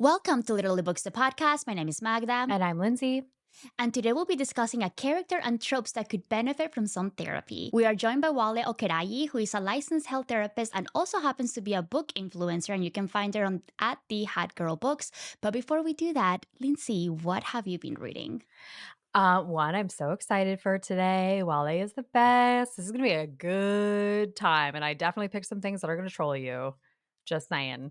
Welcome to Literally Books, the podcast. My name is Magda, And I'm Lindsay. and today we'll be discussing a character and tropes that could benefit from some therapy. We are joined by Wale Okerayi, who is a licensed health therapist and also happens to be a book influencer, and you can find her at the Hat Girl Books. But before we do that, Lindsay, what have you been reading? One, I'm so excited for today. Wale is the best. This is going to be a good time. And I definitely picked some things that are going to troll you. Just saying.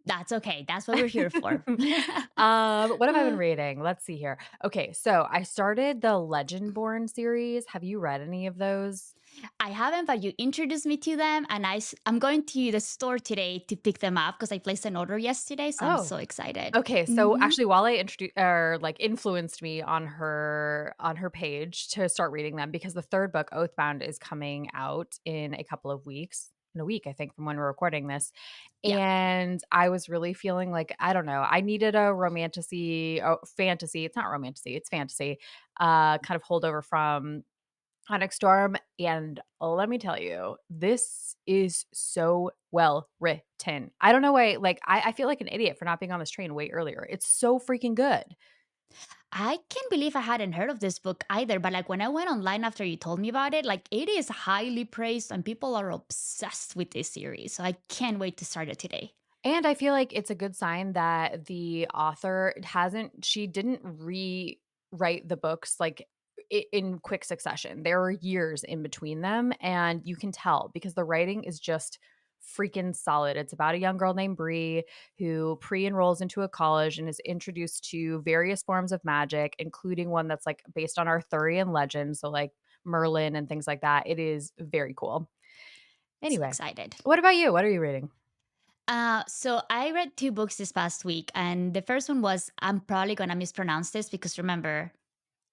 That's okay. That's what we're here for. What have I been reading? Let's see here. Okay, so I started the Legendborn series. Have you read any of those? I haven't, but you introduced me to them, and I'm going to the store today to pick them up because I placed an order yesterday, so I'm Oh, so excited. okay. So Mhm. actually, Wale introduced or like influenced me on her page to start reading them because the third book, Oathbound, is coming out in a couple of weeks. In a week, I think, from when we're recording this. Yeah. And I was really feeling like, I don't know, I needed a fantasy. It's not romantasy, it's fantasy, kind of holdover from Onyx Storm. And let me tell you, this is so well written. I don't know why, like, I feel like an idiot for not being on this train way earlier. It's so freaking good. I can't believe I hadn't heard of this book either, but like when I went online after you told me about it, like it is highly praised and people are obsessed with this series. So I can't wait to start it today. And I feel like it's a good sign that the author she didn't rewrite the books like in quick succession. There are years in between them, and you can tell because the writing is just freaking solid. It's about a young girl named Bree who pre-enrolls into a college and is introduced to various forms of magic, including one that's like based on Arthurian legends, so like Merlin and things like that. It is very cool. So Anyway, excited. what about you? What are you reading? So I read two books this past week, and the first one was I'm probably gonna mispronounce this because remember,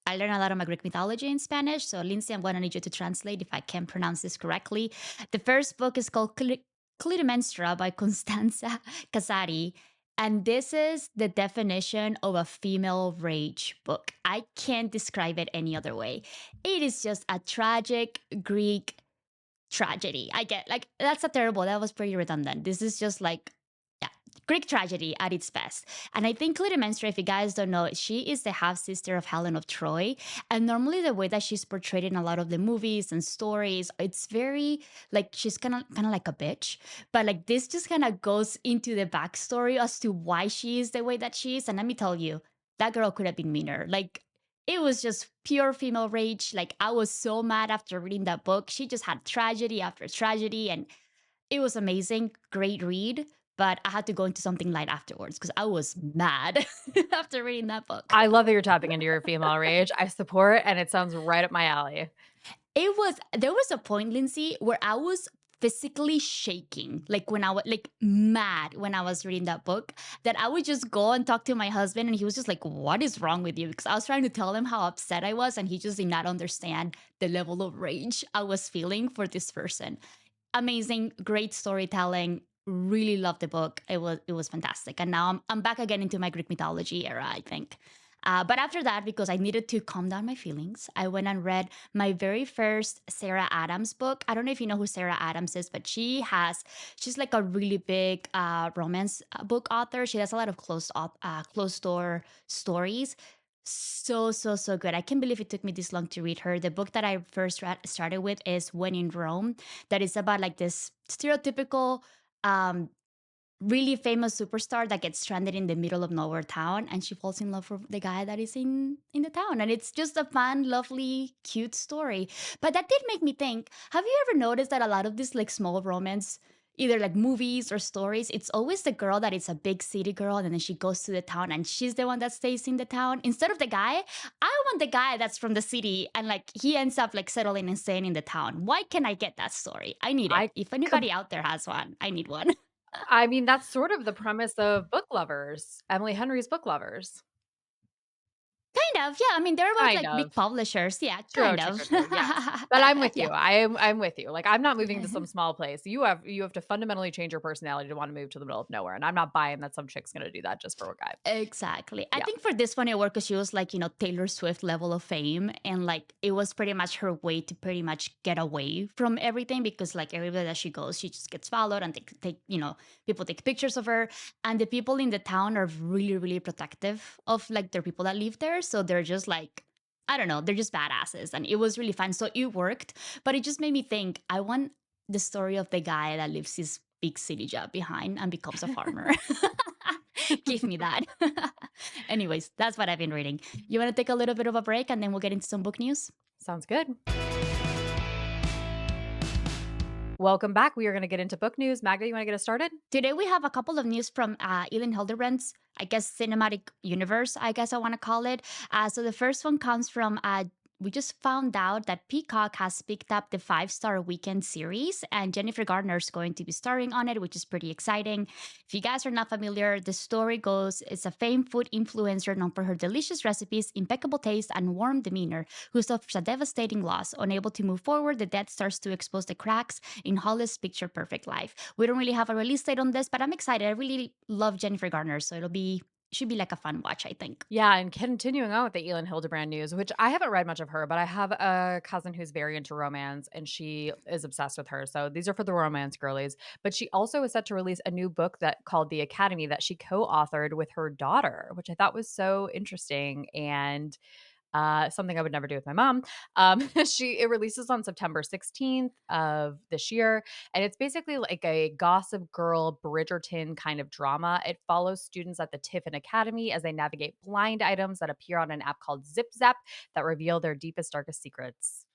I learned a lot of my Greek mythology in Spanish. So Lindsay, I'm gonna need you to translate if I can pronounce this correctly. The first book is called Clytemnestra by Costanza Casati. And this is the definition of a female rage book. I can't describe it any other way. It is just a tragic Greek tragedy. I get like that's a terrible. That was pretty redundant. This is just like yeah, Greek tragedy at its best. And I think Clytemnestra, if you guys don't know, she is the half sister of Helen of Troy. And normally the way that she's portrayed in a lot of the movies and stories, it's very like she's kind of like a bitch. But like this just kind of goes into the backstory as to why she is the way that she is. And let me tell you, that girl could have been meaner. Like it was just pure female rage. Like I was so mad after reading that book. She just had tragedy after tragedy, and it was amazing. Great read. But I had to go into something light afterwards because I was mad after reading that book. I love that you're tapping into your female rage. I support, and it sounds right up my alley. There was a point, Lindsay, where I was physically shaking, like when I was like mad when I was reading that book, that I would just go and talk to my husband, and he was just like, "What is wrong with you?" Because I was trying to tell him how upset I was, and he just did not understand the level of rage I was feeling for this person. Amazing, great storytelling. Really loved the book. It was fantastic. And now I'm back again into my Greek mythology era, I think. But after that, because I needed to calm down my feelings, I went and read my very first Sarah Adams book. I don't know if you know who Sarah Adams is, but she's like a really big romance book author. She does a lot of closed door stories. So good. I can't believe it took me this long to read her. The book that I first started with is When in Rome, that is about like this stereotypical um really famous superstar that gets stranded in the middle of nowhere town, and she falls in love with the guy that is in the town, and it's just a fun, lovely, cute story. But that did make me think, have you ever noticed that a lot of these like small romance, either like movies or stories, it's always the girl that is a big city girl, and then she goes to the town and she's the one that stays in the town instead of the guy. I want the guy that's from the city and like he ends up like settling and staying in the town. Why can I get that story? I need it. I If com anybody out there has one, I need one. I mean, that's sort of the premise of Book Lovers, Emily Henry's Book Lovers. Kind of, yeah. I mean, they're both Kind like big of. publishers. Yeah, True, kind true, of. true, true. Yes. But I'm with you. Yeah. I'm with you. Like, I'm not moving to some small place. You have to fundamentally change your personality to wanna move to the middle of nowhere, and I'm not buying that some chick's gonna do that just for a guy. Exactly. I Yeah. think for this one it worked because she was like, Taylor Swift level of fame. And like it was pretty much her way to pretty much get away from everything because like everywhere that she goes, she just gets followed and people take pictures of her. And the people in the town are really, really protective of like their people that live there. So they're just like, I don't know, they're just badasses. And it was really fun. So it worked. But it just made me think, I want the story of the guy that leaves his big city job behind and becomes a farmer. Give me that. Anyways, that's what I've been reading. You want to take a little bit of a break and then we'll get into some book news? Sounds good. Welcome back. We are gonna get into book news. Magda, you wanna get us started? Today we have a couple of news from Eileen Hildebrand's, I guess, cinematic universe, I guess I want to call it. So the first one comes from we just found out that Peacock has picked up the 5-star Weekend series, and Jennifer Garner is going to be starring on it, which is pretty exciting. If you guys are not familiar, the story goes it's a famed food influencer known for her delicious recipes, impeccable taste, and warm demeanor who suffers a devastating loss. Unable to move forward, the death starts to expose the cracks in Hollis' picture perfect life. We don't really have a release date on this, but I'm excited. I really love Jennifer Garner, so should be like a fun watch, I think. Yeah, and continuing on with the Elin Hildebrand news, which I haven't read much of her, but I have a cousin who's very into romance and she is obsessed with her. So these are for the romance girlies. But she also is set to release a new book that called The Academy that she co-authored with her daughter, which I thought was so interesting and something I would never do with my mom. It releases on September 16th of this year, and it's basically like a Gossip Girl Bridgerton kind of drama. It follows students at the Tiffin Academy as they navigate blind items that appear on an app called Zip Zap that reveal their deepest, darkest secrets.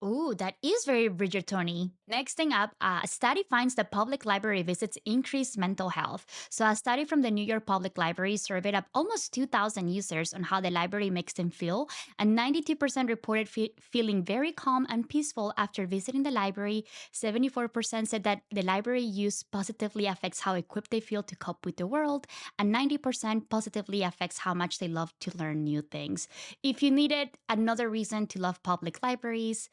Ooh, that is very Bridgerton-y. Next thing up, a study finds that public library visits increase mental health. So a study from the New York Public Library surveyed up almost 2,000 users on how the library makes them feel, and 92% reported feeling very calm and peaceful after visiting the library. 74% said that the library use positively affects how equipped they feel to cope with the world, and 90% positively affects how much they love to learn new things. If you needed another reason to love public libraries,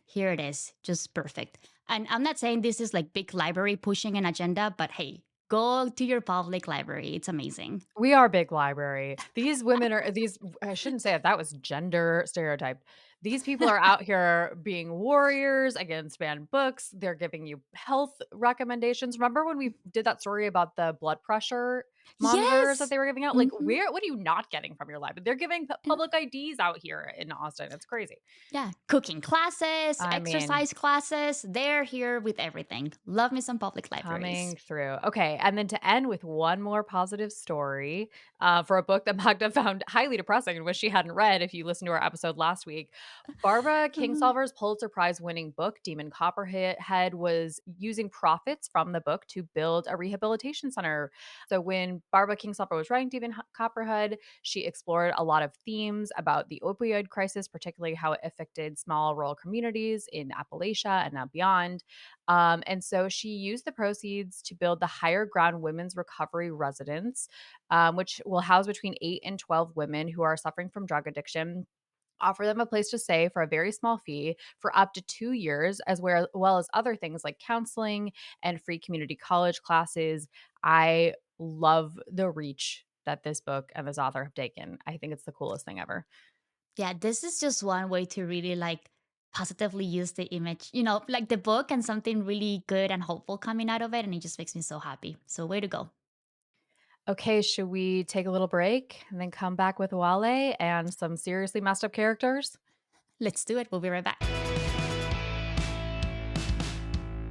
here it is, just perfect. And I'm not saying this is like big library pushing an agenda, but hey, go to your public library. It's amazing. We are big library. These women are these I shouldn't say it, that was gender stereotyped. These people are out here being warriors against banned books. They're giving you health recommendations. Remember when we did that story about the blood pressure monitors that Yes. they were giving out? Like, Hmm. what are you not getting from your library? They're giving public IDs out here in Austin. It's crazy. Yeah. Cooking classes, I mean, exercise classes, they're here with everything. Love me some public libraries. coming through. Okay, and then to end with one more positive story for a book that Magda found highly depressing and wish she hadn't read if you listened to our episode last week. Barbara Kingsolver's Pulitzer Prize winning book, Demon Copperhead, was using profits from the book to build a rehabilitation center. So when Barbara Kingsolver was writing Demon Copperhead, she explored a lot of themes about the opioid crisis, particularly how it affected small rural communities in Appalachia and now beyond. And so she used the proceeds to build the Higher Ground Women's Recovery Residence, which will house between 8 and 12 women who are suffering from drug addiction, offer them a place to stay for a very small fee for up to 2 years, well as other things like counseling and free community college classes. I love the reach that this book and this author have taken. I think it's the coolest thing ever. Yeah, this is just one way to really like positively use the image, like the book and something really good and hopeful coming out of it. And it just makes me so happy. So, way to go. Okay, should we take a little break and then come back with Wale and some seriously messed up characters? Let's do it. We'll be right back.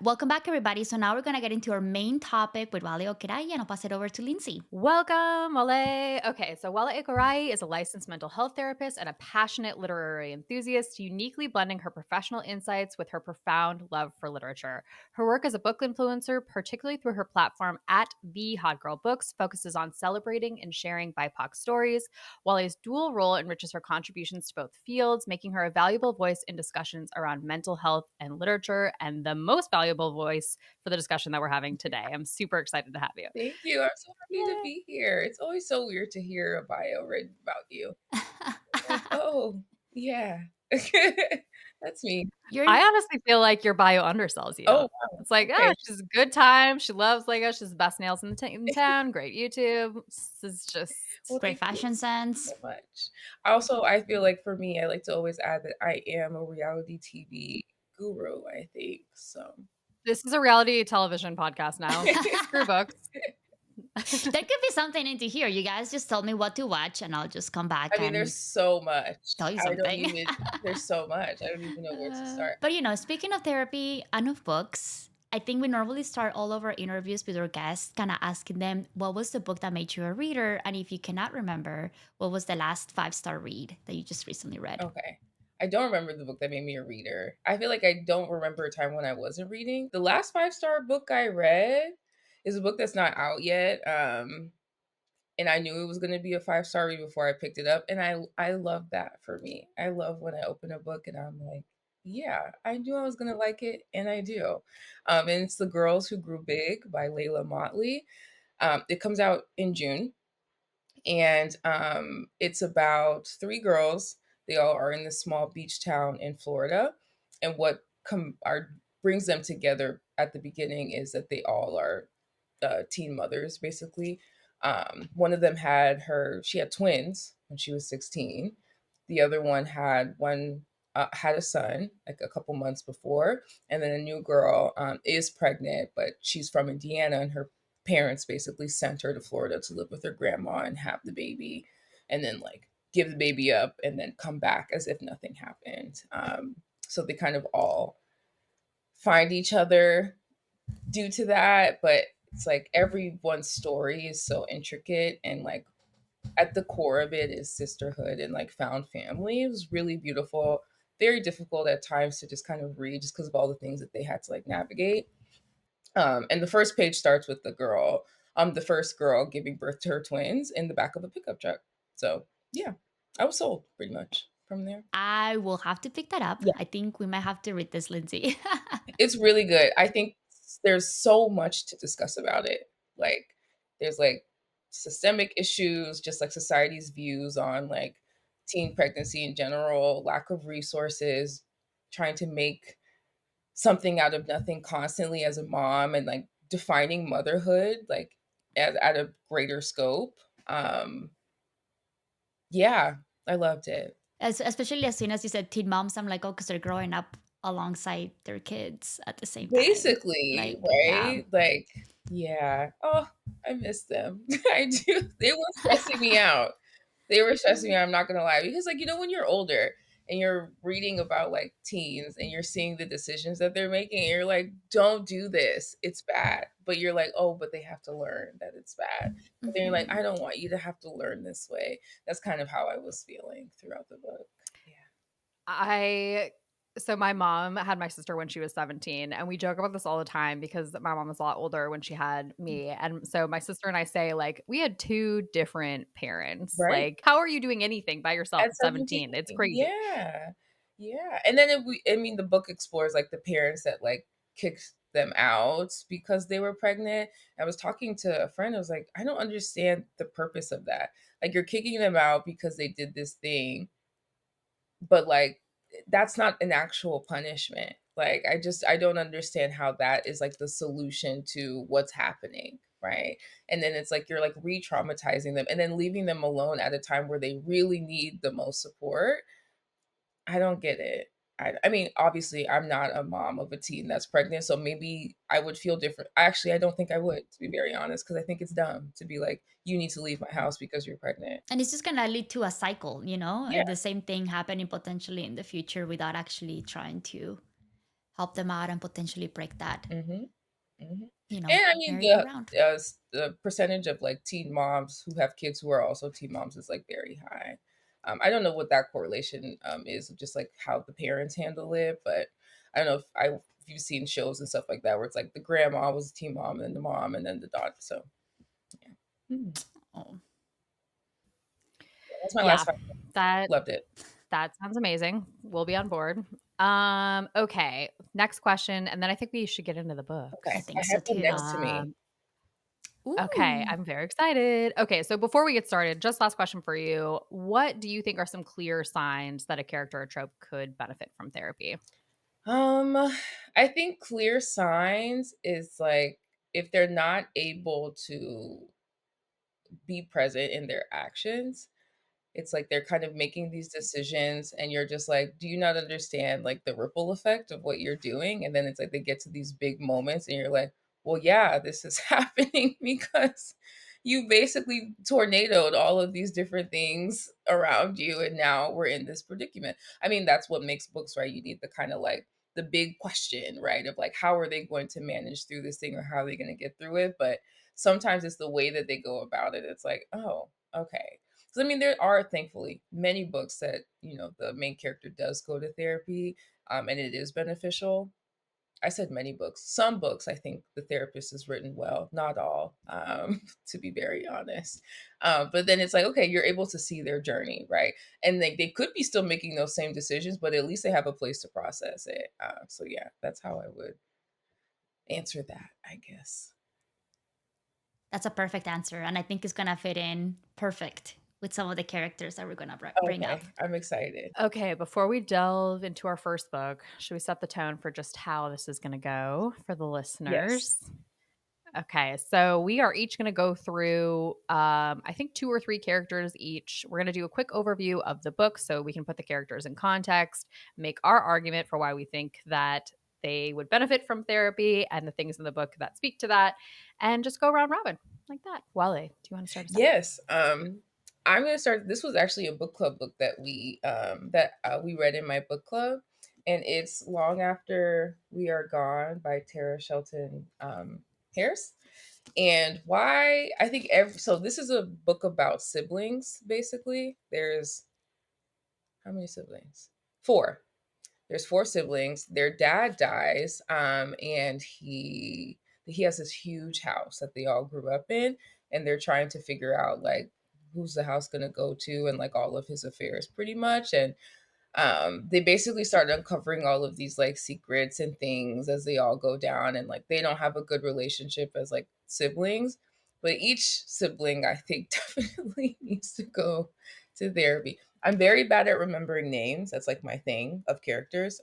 Welcome back, everybody. So now we're going to get into our main topic with Wale Okerayi, and I'll pass it over to Lindsay. Welcome, Wale. Okay, so Wale Okerayi is a licensed mental health therapist and a passionate literary enthusiast, uniquely blending her professional insights with her profound love for literature. Her work as a book influencer, particularly through her platform at The Hot Girl Books, focuses on celebrating and sharing BIPOC stories. Wale's dual role enriches her contributions to both fields, making her a valuable voice in discussions around mental health and literature. And the most valuable valuable voice for the discussion that we're having today. I'm super excited to have you. Thank you. I'm so happy to be here. It's always so weird to hear a bio written about you. Like, oh, yeah. That's me. I honestly feel like your bio undersells you. Oh, wow. It's like, Okay. she's a good time. She loves Lego. She's the best nails in town. Great YouTube. This is just great fashion sense. So much. Also, I feel like for me, I like to always add that I am a reality TV guru, I think. So this is a reality television podcast now. Screw books. There could be something into here. You guys just tell me what to watch and I'll just come back. I mean, there's so much. Tell you I don't something. even, there's so much. I don't even know where to start. But speaking of therapy and of books, I think we normally start all of our interviews with our guests, kind of asking them, what was the book that made you a reader? And if you cannot remember, what was the last 5-star read that you just recently read? Okay. I don't remember the book that made me a reader. I feel like I don't remember a time when I wasn't reading. The last 5-star book I read is a book that's not out yet. And I knew it was going to be a 5-star read before I picked it up. And I love that for me. I love when I open a book and I'm like, yeah, I knew I was going to like it. And I do. And it's The Girls Who Grew Big by Leila Mottley. It comes out in June. And it's about 3 girls. They all are in this small beach town in Florida. And what brings them together at the beginning is that they all are teen mothers, basically. One of them had twins when she was 16. The other one had a son like a couple months before. And then a new girl is pregnant, but she's from Indiana, and her parents basically sent her to Florida to live with her grandma and have the baby, and then like give the baby up and then come back as if nothing happened. So they kind of all find each other due to that, but it's like everyone's story is so intricate, and like at the core of it is sisterhood and like found family. It was really beautiful, very difficult at times to just kind of read just because of all the things that they had to like navigate. And the first page starts with the first girl giving birth to her twins in the back of a pickup truck. So yeah, I was sold pretty much from there. I will have to pick that up. Yeah. I think we might have to read this, Lindsay. It's really good. I think there's so much to discuss about it. Like there's like systemic issues, just like society's views on like teen pregnancy in general, lack of resources, trying to make something out of nothing constantly as a mom, and like defining motherhood like at a greater scope. Yeah, I loved it. Especially as soon as you said teen moms, I'm like, oh, because they're growing up alongside their kids at the same time. Basically, like, right? Yeah. Like, yeah. Oh, I miss them. I do. They were stressing me out. I'm not gonna lie, because like when you're older and you're reading about like teens and you're seeing the decisions that they're making, and you're like, don't do this, it's bad. But you're like, oh, but they have to learn that it's bad. But then you're like, I don't want you to have to learn this way. That's kind of how I was feeling throughout the book. Yeah. So my mom had my sister when she was 17, and we joke about this all the time because my mom was a lot older when she had me. And so my sister and I say, like, we had 2 different parents. Right. Like, how are you doing anything by yourself at 17? It's crazy. Yeah. Yeah. And then the book explores like the parents that like kicked them out because they were pregnant. I was talking to a friend. I was like, I don't understand the purpose of that. Like, you're kicking them out because they did this thing, but like that's not an actual punishment. Like, I don't understand how that is like the solution to what's happening, right? And then it's like you're like re-traumatizing them and then leaving them alone at a time where they really need the most support. I don't get it. I mean, obviously, I'm not a mom of a teen that's pregnant, so maybe I would feel different. Actually, I don't think I would, to be very honest, because I think it's dumb to be like, you need to leave my house because you're pregnant. And it's just going to lead to a cycle, Yeah. And the same thing happening potentially in the future without actually trying to help them out and potentially break that. Mm-hmm. Mm-hmm. And I mean, merry-go-round. the percentage of like teen moms who have kids who are also teen moms is like very high. I don't know what that correlation is, just like how the parents handle it, but I don't know if you've seen shows and stuff like that where it's like the grandma was a teen mom and then the mom and then the daughter. So yeah. Oh. That's my last five. Loved it. That sounds amazing. We'll be on board. Okay. next question, and then I think we should get into the Okay, I books. I think so have them too. next to me. Okay, Ooh. I'm very excited. Okay, so before we get started, just last question for you. What do you think are some clear signs that a character or trope could benefit from therapy? Um, I think clear signs is like if they're not able to be present in their actions. It's like they're kind of making these decisions and you're just like, do you not understand like the ripple effect of what you're doing? And then it's like they get to these big moments and you're like, well, yeah, this is happening because you basically tornadoed all of these different things around you and now we're in this predicament. I mean, that's what makes books, right? You need the kind of like the big question, right? Of like how are they going to manage through this thing or how are they going to get through it? But sometimes it's the way that they go about it. It's like, oh, okay. So I mean, there are thankfully many books that the main character does go to therapy, and it is beneficial. I said many books. Some books, I think the therapist has written well, not all, to be very honest. But then it's like, okay, you're able to see their journey, right? And they could be still making those same decisions, but at least they have a place to process it. So yeah, that's how I would answer that, I guess. That's a perfect answer. And I think it's going to fit in perfect with some of the characters that we're going to bring up. Okay, I'm excited. Okay, before we delve into our first book, should we set the tone for just how this is going to go for the Yes. listeners? Okay, so we are each going to go through, I think, 2 or 3 characters each. We're going to do a quick overview of the book so we can put the characters in context, make our argument for why we think that they would benefit from therapy and the things in the book that speak to that, and just go round robin like that. Wale, do you want to start us out? Yes. I'm gonna start. This was actually a book club book that we read in my book club, and it's Long After We Are Gone by Terah Shelton Harris. And why I think so this is a book about siblings, basically. There's how many siblings? Four. There's four siblings. Their dad dies, and he has this huge house that they all grew up in, and they're trying to figure out like who's the house gonna go to and like all of his affairs pretty much. And they basically start uncovering all of these like secrets and things as they all go down, and like they don't have a good relationship as like siblings, but each sibling I think definitely needs to go to therapy. I'm very bad at remembering names. That's like my thing of characters.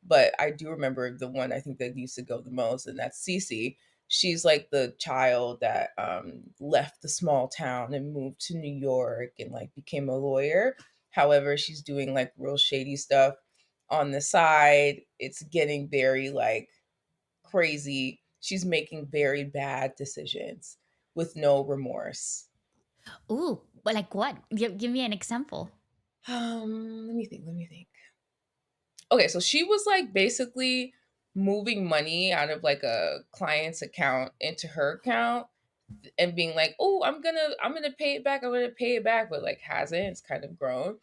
But I do remember the one I think that needs to go the most, and that's Cece. She's like the child that left the small town and moved to New York and like became a lawyer. However, she's doing like real shady stuff on the side. It's getting very like crazy. She's making very bad decisions with no remorse. Ooh, but like what? Give me an example. Let me think. Okay, so she was like basically moving money out of like a client's account into her account and being like, "Oh, I'm gonna pay it back. I'm gonna pay it back," but like hasn't. It's kind of grown.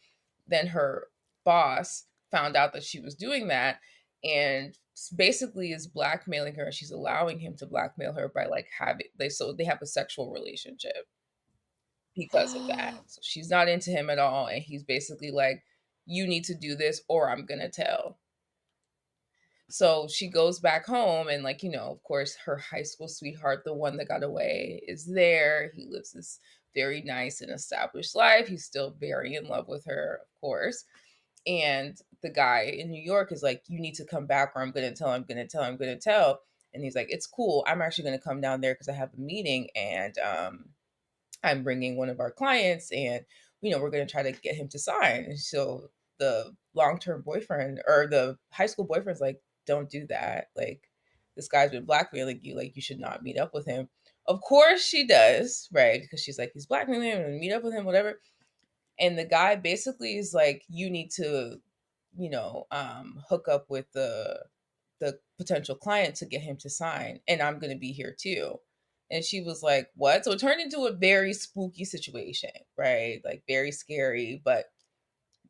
Then her boss found out that she was doing that and basically is blackmailing her. She's allowing him to blackmail her by like having they have a sexual relationship because of that. So she's not into him at all, and he's basically like, "You need to do this, or I'm gonna tell." So she goes back home, and like, of course, her high school sweetheart, the one that got away, is there. He lives this very nice and established life. He's still very in love with her, of course. And the guy in New York is like, "You need to come back, or I'm going to tell, I'm going to tell, I'm going to tell." And he's like, "It's cool. I'm actually going to come down there because I have a meeting, and I'm bringing one of our clients, and we're going to try to get him to sign." And so the long-term boyfriend or the high school boyfriend's like, "Don't do that. Like, this guy's been blackmailing you. Like, you should not meet up with him." Of course she does, right? Because she's like, "He's blackmailing him and meet up with him, whatever." And the guy basically is like, "You need to, hook up with the potential client to get him to sign, and I'm going to be here too." And she was like, "What?" So it turned into a very spooky situation, right? Like very scary, but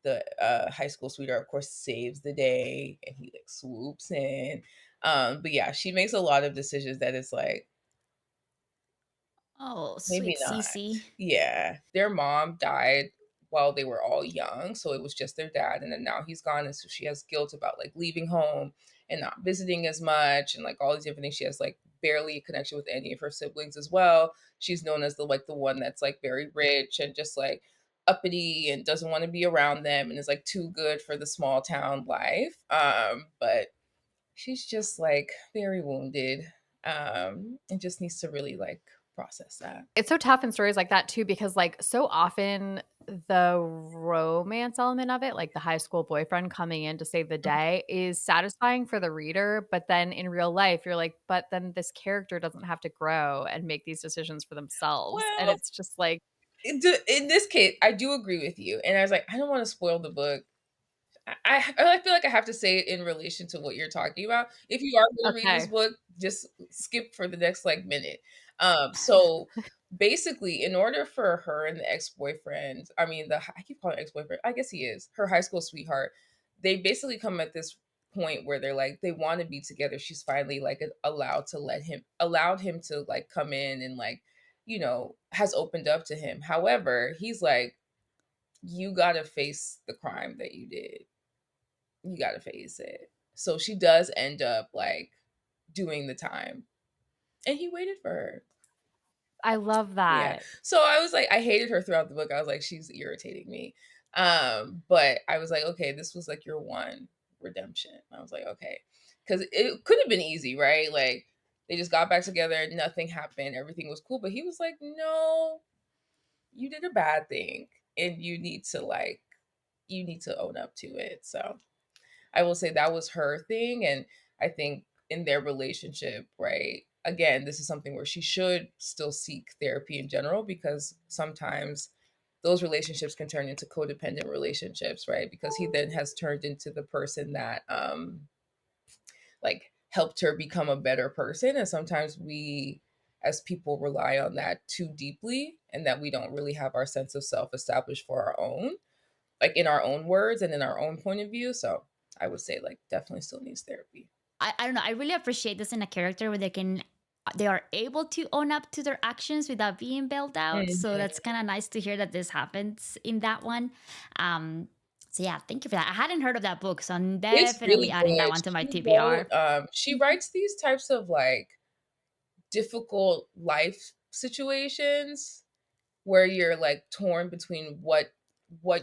the high school sweetheart, of course, saves the day and he like swoops in. But yeah, she makes a lot of decisions that is like, Oh, maybe sweet not. Cece. Yeah. Their mom died while they were all young. So it was just their dad. And then now he's gone. And so she has guilt about like leaving home and not visiting as much and like all these different things. She has like barely a connection with any of her siblings as well. She's known as the one that's like very rich and just like uppity and doesn't want to be around them and is like too good for the small town life. But she's just like very wounded and just needs to really like process that. It's so tough in stories like that too, because like so often the romance element of it, like the high school boyfriend coming in to save the day, is satisfying for the reader. But then in real life, you're like, but then this character doesn't have to grow and make these decisions for themselves. And Well, it's just like, in this case, I do agree with you. And I was like, I don't want to spoil the book. I feel like I have to say it in relation to what you're talking about. If you are going to read this okay, book, just skip for the next like minute. So basically, in order for her and the ex-boyfriend, I keep calling him ex-boyfriend. I guess he is her high school sweetheart. They basically come at this point where they're like they want to be together. She's finally like allowed him to like come in and like has opened up to him. However, he's like, you got to face the crime that you did. You got to face it. So she does end up like doing the time. And he waited for her. I love Yeah. that. So I was like, I hated her throughout the book. I was like, she's irritating me. But I was like, okay, this was like your one redemption. I was like, okay. Because it could have been easy, right? Like they just got back together, nothing happened, everything was cool. But he was like, no, you did a bad thing. And you need to own up to it. So I will say that was her thing. And I think in their relationship, right? Again, this is something where she should still seek therapy in general because sometimes those relationships can turn into codependent relationships, right? Because he then has turned into the person that like helped her become a better person. And sometimes we as people rely on that too deeply and that we don't really have our sense of self established for our own, like in our own words and in our own point of view. So I would say like definitely still needs therapy. I don't know. I really appreciate this in a character where they are able to own up to their actions without being bailed out. So Mhm. that's kind of nice to hear that this happens in that one. So yeah, thank you for that. I hadn't heard of that book, so I'm It's definitely really adding that good. one to my She TBR. she writes these types of like difficult life situations where you're like torn between what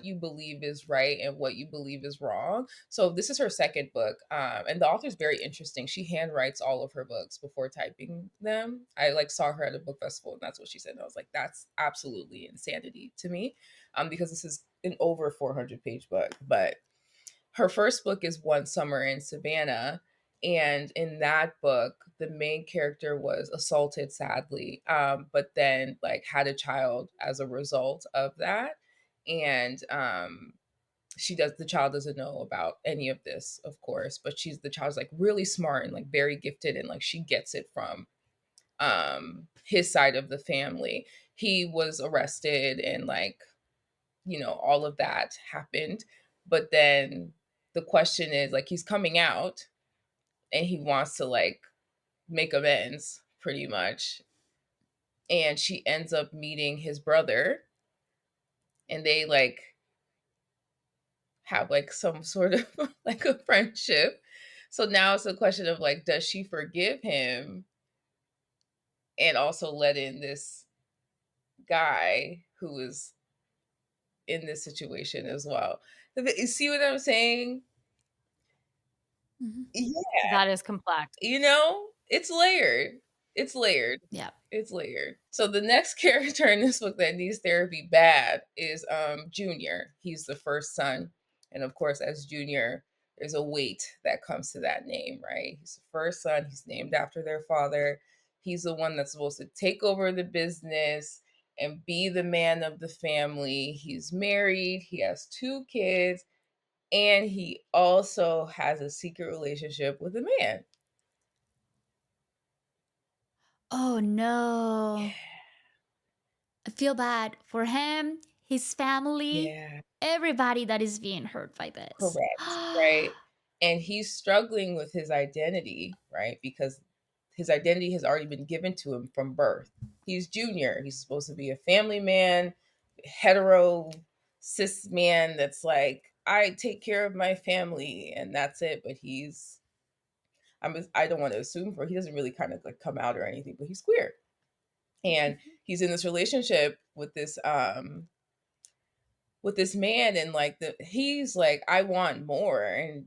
you believe is right and what you believe is wrong. So this is her second book, and the author's very interesting. She handwrites all of her books before typing them. I like saw her at a book festival, and that's what she said. And I was like, that's absolutely insanity to me, because this is an over 400-page book. But her first book is One Summer in Savannah. And in that book, the main character was assaulted sadly, but then like had a child as a result of that. And the child doesn't know about any of this, of course, but the child's like really smart and like very gifted and like she gets it from his side of the family. He was arrested and like all of that happened. But then the question is like he's coming out and he wants to like make amends pretty much. And she ends up meeting his brother and they like have like some sort of like a friendship. So now it's a question of like, does she forgive him and also let in this guy who is in this situation as well? You see what I'm saying? Mhm. Yeah. That is complex. It's layered. It's layered. Yeah. It's layered. So the next character in this book that needs therapy bad is Junior. He's the first son. And of course, as Junior, there's a weight that comes to that name, right? He's the first son. He's named after their father. He's the one that's supposed to take over the business and be the man of the family. He's married. He has 2 kids. And he also has a secret relationship with a man. Oh no. I feel bad for him, his family, Yeah, everybody that is being hurt by this. correct, right? And he's struggling with his identity, right? Because his identity has already been given to him from birth. He's Junior. He's supposed to be a family man, hetero, cis man that's like, I take care of my family and that's it. But I don't want to assume, for he doesn't really kind of like come out or anything, but he's queer. And he's in this relationship with this man, and like he's like, I want more. And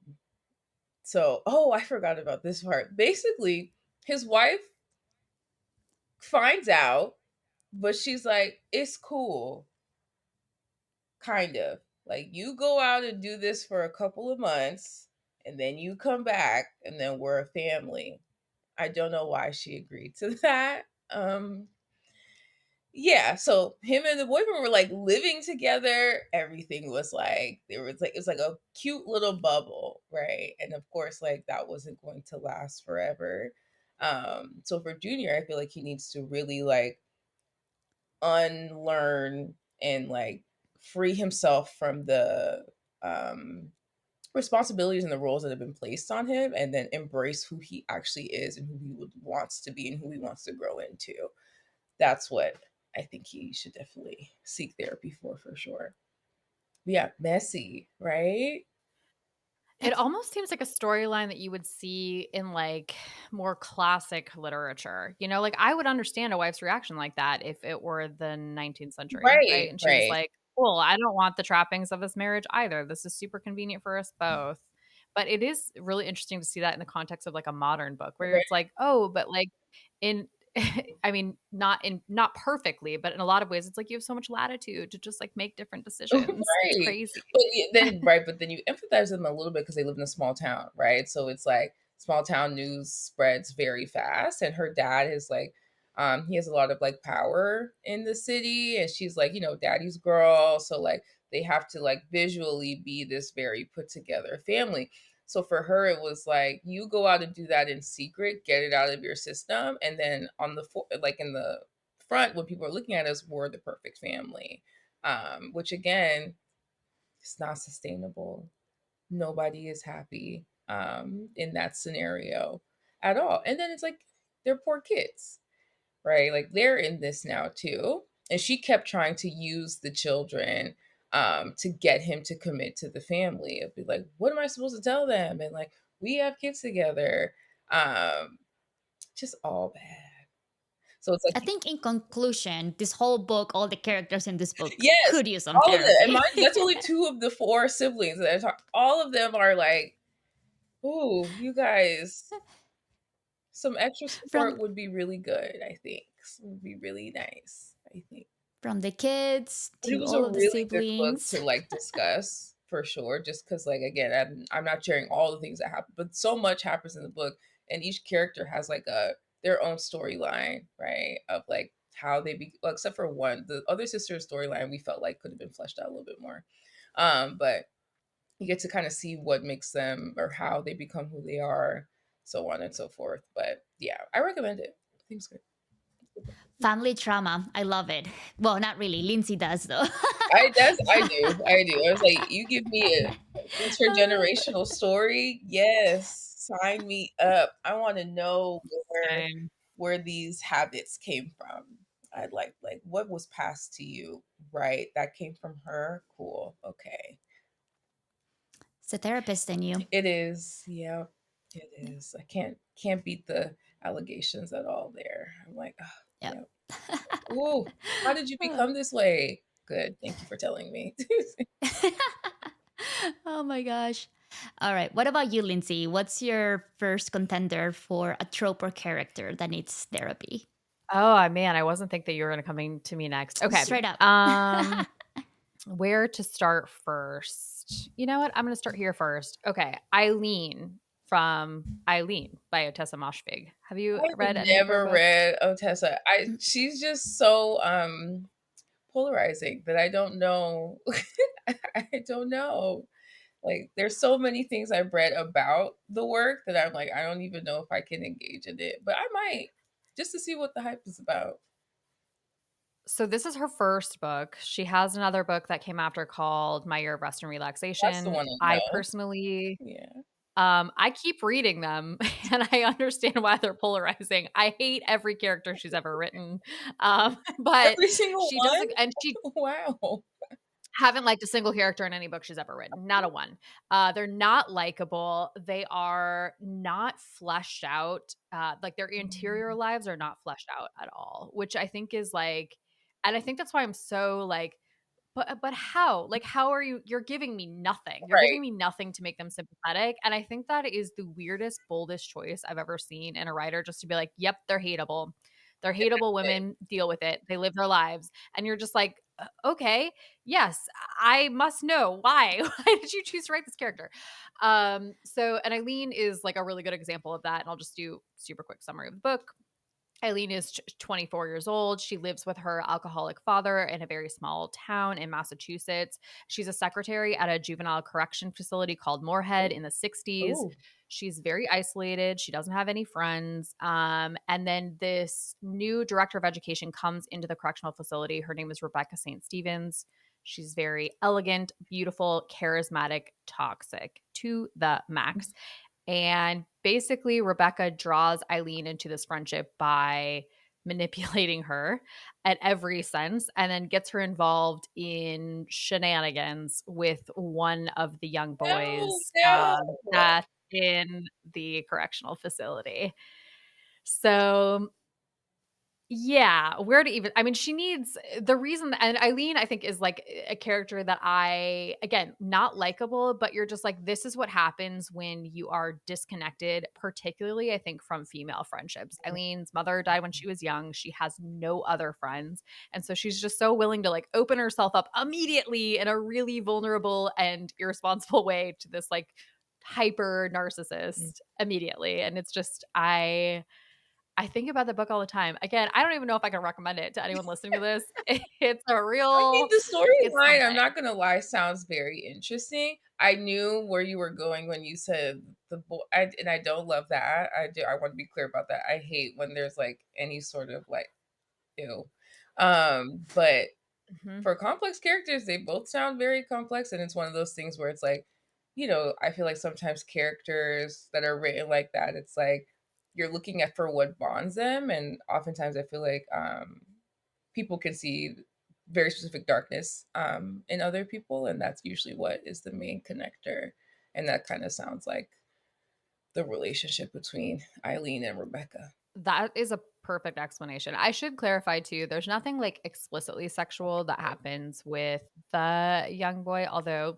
so, oh, I forgot about this part. Basically, his wife finds out, but she's like, it's cool. Kind of. Like, you go out and do this for a couple of months, and then you come back, and then we're a family. I don't know why she agreed to that. Yeah, so him and the boyfriend were like living together. Everything was like, it was like a cute little bubble, right? And of course, like that wasn't going to last forever. So for Junior, I feel like he needs to really like unlearn and like free himself from the responsibilities and the roles that have been placed on him, and then embrace who he actually is and who wants to be and who he wants to grow into. That's what I think he should definitely seek therapy for sure. But yeah, messy, right? It almost seems like a storyline that you would see in like more classic literature. You know, like I would understand a wife's reaction like that if it were the 19th century, right? Right, And she was right. like, "Cool, I don't want the trappings of this marriage either. This is super convenient for us both." But it is really interesting to see that in the context of like a modern book where Right. it's like, "Oh, but like in I mean, not perfectly, but in a lot of ways it's like you have so much latitude to just like make different decisions." It's Right. crazy. But then you empathize with them a little bit because they live in a small town, right? So it's like small town news spreads very fast, and her dad is like, he has a lot of like power in the city, and she's like, daddy's girl, so like they have to like visually be this very put together family. So for her, it was like, you go out and do that in secret, get it out of your system, and then on like in the front, when people are looking at us, we're the perfect family. Which again, it's not sustainable. Nobody is happy in that scenario at all. And then it's like they're poor kids, right? Like they're in this now too. And she kept trying to use the children to get him to commit to the family. It'd be like, what am I supposed to tell them? And like, we have kids together. Um, just all bad. So it's like, I think in conclusion, this whole book, all the characters in this book yes, could use some all of it. And therapy. mind you, that's only two of the four siblings that I talk. All of them are like, ooh, you guys, some extra from support would be really good, I think. Would be really nice, I think. from the kids But it to was a all of the really good book siblings. to like discuss for sure, just because like again, I'm not sharing all the things that happen, but so much happens in the book, and each character has like their own storyline, right? Of like how they well, except for one, the other sister's storyline we felt like could have been fleshed out a little bit more. But you get to kind of see what makes them or how they become who they are, so on and so forth. But yeah, I recommend it. I think it's good. Family drama. I love it. Well, not really. Lindsay does though. I do. I was like, you give me a intergenerational story, yes, sign me up. I want to know Same. where these habits came from. I'd like what was passed to you, right? That came from her. Cool. Okay. It's a therapist in you. It is. Yeah, it is. I can't beat the allegations at all there. I'm like, oh, Yep. yeah. Ooh, how did you become this way? Good. Thank you for telling me. Oh my gosh. All right. What about you, Lindsay? What's your first contender for a trope or character that needs therapy? Oh, man, I wasn't think that you were gonna coming to me next. Okay. Straight up. Where to start first? You know what? I'm gonna start here first. Okay. Eileen from Eileen by Otessa Moshfegh. Have you I've read any of her never books? read Otessa. She's just so polarizing that I don't know. I don't know. Like there's so many things I've read about the work that I'm like, I don't even know if I can engage in it. But I might, just to see what the hype is about. So this is her first book. She has another book that came after called My Year of Rest and That's the Relaxation. one I I know. personally Yeah. I keep reading them and I understand why they're polarizing. I hate every character she's ever written. But Every single she does one? and she Wow. Haven't liked a single character in any book she's ever written. Not a one. They're not likable. They are not fleshed out. Like their interior lives are not fleshed out at all, which I think is like, and I think that's why I'm so like, but how? Like, how are you? You're giving me nothing. You're Right. giving me nothing to make them sympathetic. And I think that is the weirdest, boldest choice I've ever seen in a writer, just to be like, yep, they're hateable. They're hateable women. Deal with it. They live their lives. And you're just like, okay, yes, I must know why. Why did you choose to write this character? And Eileen is like a really good example of that. And I'll just do super quick summary of the book. Eileen is 24 years old. She lives with her alcoholic father in a very small town in Massachusetts. She's a secretary at a juvenile correction facility called Moorhead in the 60s. Oh. She's very isolated. She doesn't have any friends. And then this new director of education comes into the correctional facility. Her name is Rebecca St. Stevens. She's very elegant, beautiful, charismatic, toxic to the max. And basically, Rebecca draws Eileen into this friendship by manipulating her at every sense and then gets her involved in shenanigans with one of the young boys No. that's in the correctional facility. So yeah, where to even I mean, she needs the reason and Eileen, I think, is like a character that again, not likable, but you're just like, this is what happens when you are disconnected, particularly, I think, from female friendships. Eileen's mother died when she was young. She has no other friends. And so she's just so willing to like open herself up immediately in a really vulnerable and irresponsible way to this like hyper narcissist immediately. And it's just, I think about the book all the time. Again, I don't even know if I can recommend it to anyone listening to this. It's a I mean, real the it's storyline, I'm something. not gonna lie, sounds very interesting. I knew where you were going when you said the boy, and I don't love that. I do. I want to be clear about that. I hate when there's like any sort of like ew. But Mhm. for complex characters, they both sound very complex, and it's one of those things where it's like, I feel like sometimes characters that are written like that, it's like you're looking at for what bonds them, and oftentimes I feel like people can see very specific darkness in other people, and that's usually what is the main connector. And that kind of sounds like the relationship between Eileen and Rebecca. That is a perfect explanation. I should clarify too, there's nothing like explicitly sexual that happens with the young boy, although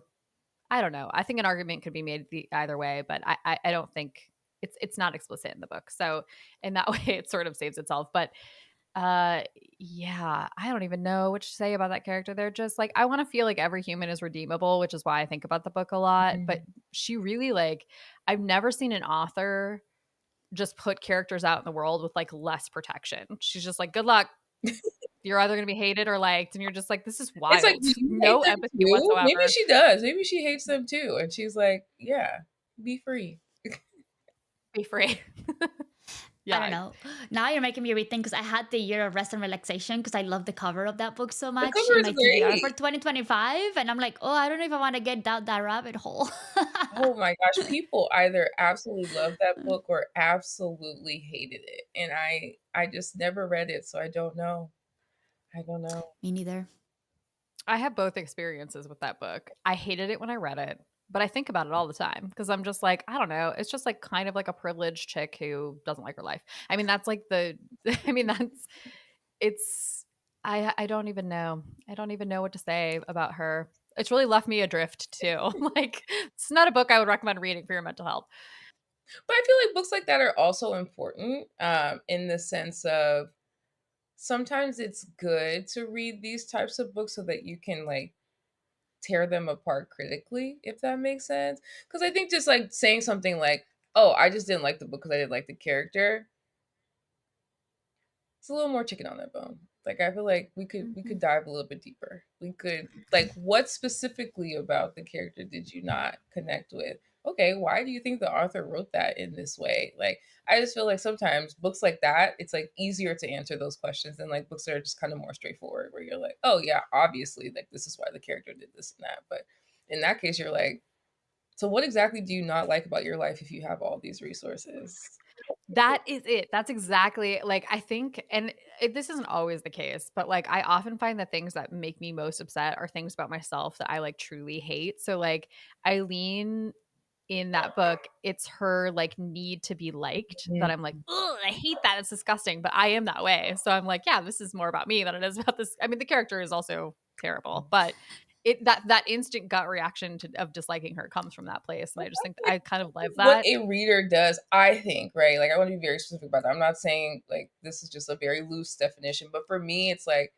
I don't know. I think an argument could be made either way, but I don't think it's not explicit in the book. So in that way it sort of saves itself. But Uh, yeah, I don't even know what to say about that character. They're just like, I want to feel like every human is redeemable, which is why I think about the book a lot. But Mhm. she really like, I've never seen an author just put characters out in the world with like less protection. She's just like, good luck. You're either going to be hated or liked. And you're just like, this is It's like, wild. do you hate No them empathy too? Maybe whatsoever. she does. Maybe she hates them too. And she's like, yeah, be free. Be free. I don't Yeah. know. Now you're making me rethink because I had the year of rest and relaxation because I love the cover of that book so The much cover in is my TBR for great. 2025. And I'm like, oh, I don't know if I want to get down that rabbit hole. Oh my gosh, people either absolutely loved that book or absolutely hated it. And I just never read it, so I don't know. I don't know. Me neither. I have both experiences with that book. I hated it when I read it, but I think about it all the time because I'm just like, I don't know. It's just like kind of like a privileged chick who doesn't like her life. I mean, that's like I mean, it's, I don't even know. I don't even know what to say about her. It's really left me adrift too. Like, it's not a book I would recommend reading for your mental health. But I feel like books like that are also important in the sense of sometimes it's good to read these types of books so that you can like tear them apart critically, if that makes sense. Because I think just like saying something like, oh, I just didn't like the book because I didn't like the character, it's a little more chicken on that bone. Like I feel like we could dive a little bit deeper. We could like what specifically about the character did you not connect with? Okay, why do you think the author wrote that in this way? Like I just feel like sometimes books like that, it's like easier to answer those questions than like books that are just kind of more straightforward where you're like, oh yeah, obviously like this is why the character did this and that. But in that case you're like, so what exactly do you not like about your life if you have all these resources? That is it. That's exactly like I think, and this isn't always the case, but like I often find the things that make me most upset are things about myself that I like truly hate. So like Eileen in that book, it's her like need to be liked that I'm like, ugh, I hate that. It's disgusting. But I am that way. So I'm like, yeah, this is more about me than it is about this. I mean, the character is also terrible, but that instant gut reaction of disliking her comes from that place. And I just think I kind of love What that. a reader does, I think, right? Like, I want to be very specific about that. I'm not saying like this is just a very loose definition, but for me, it's like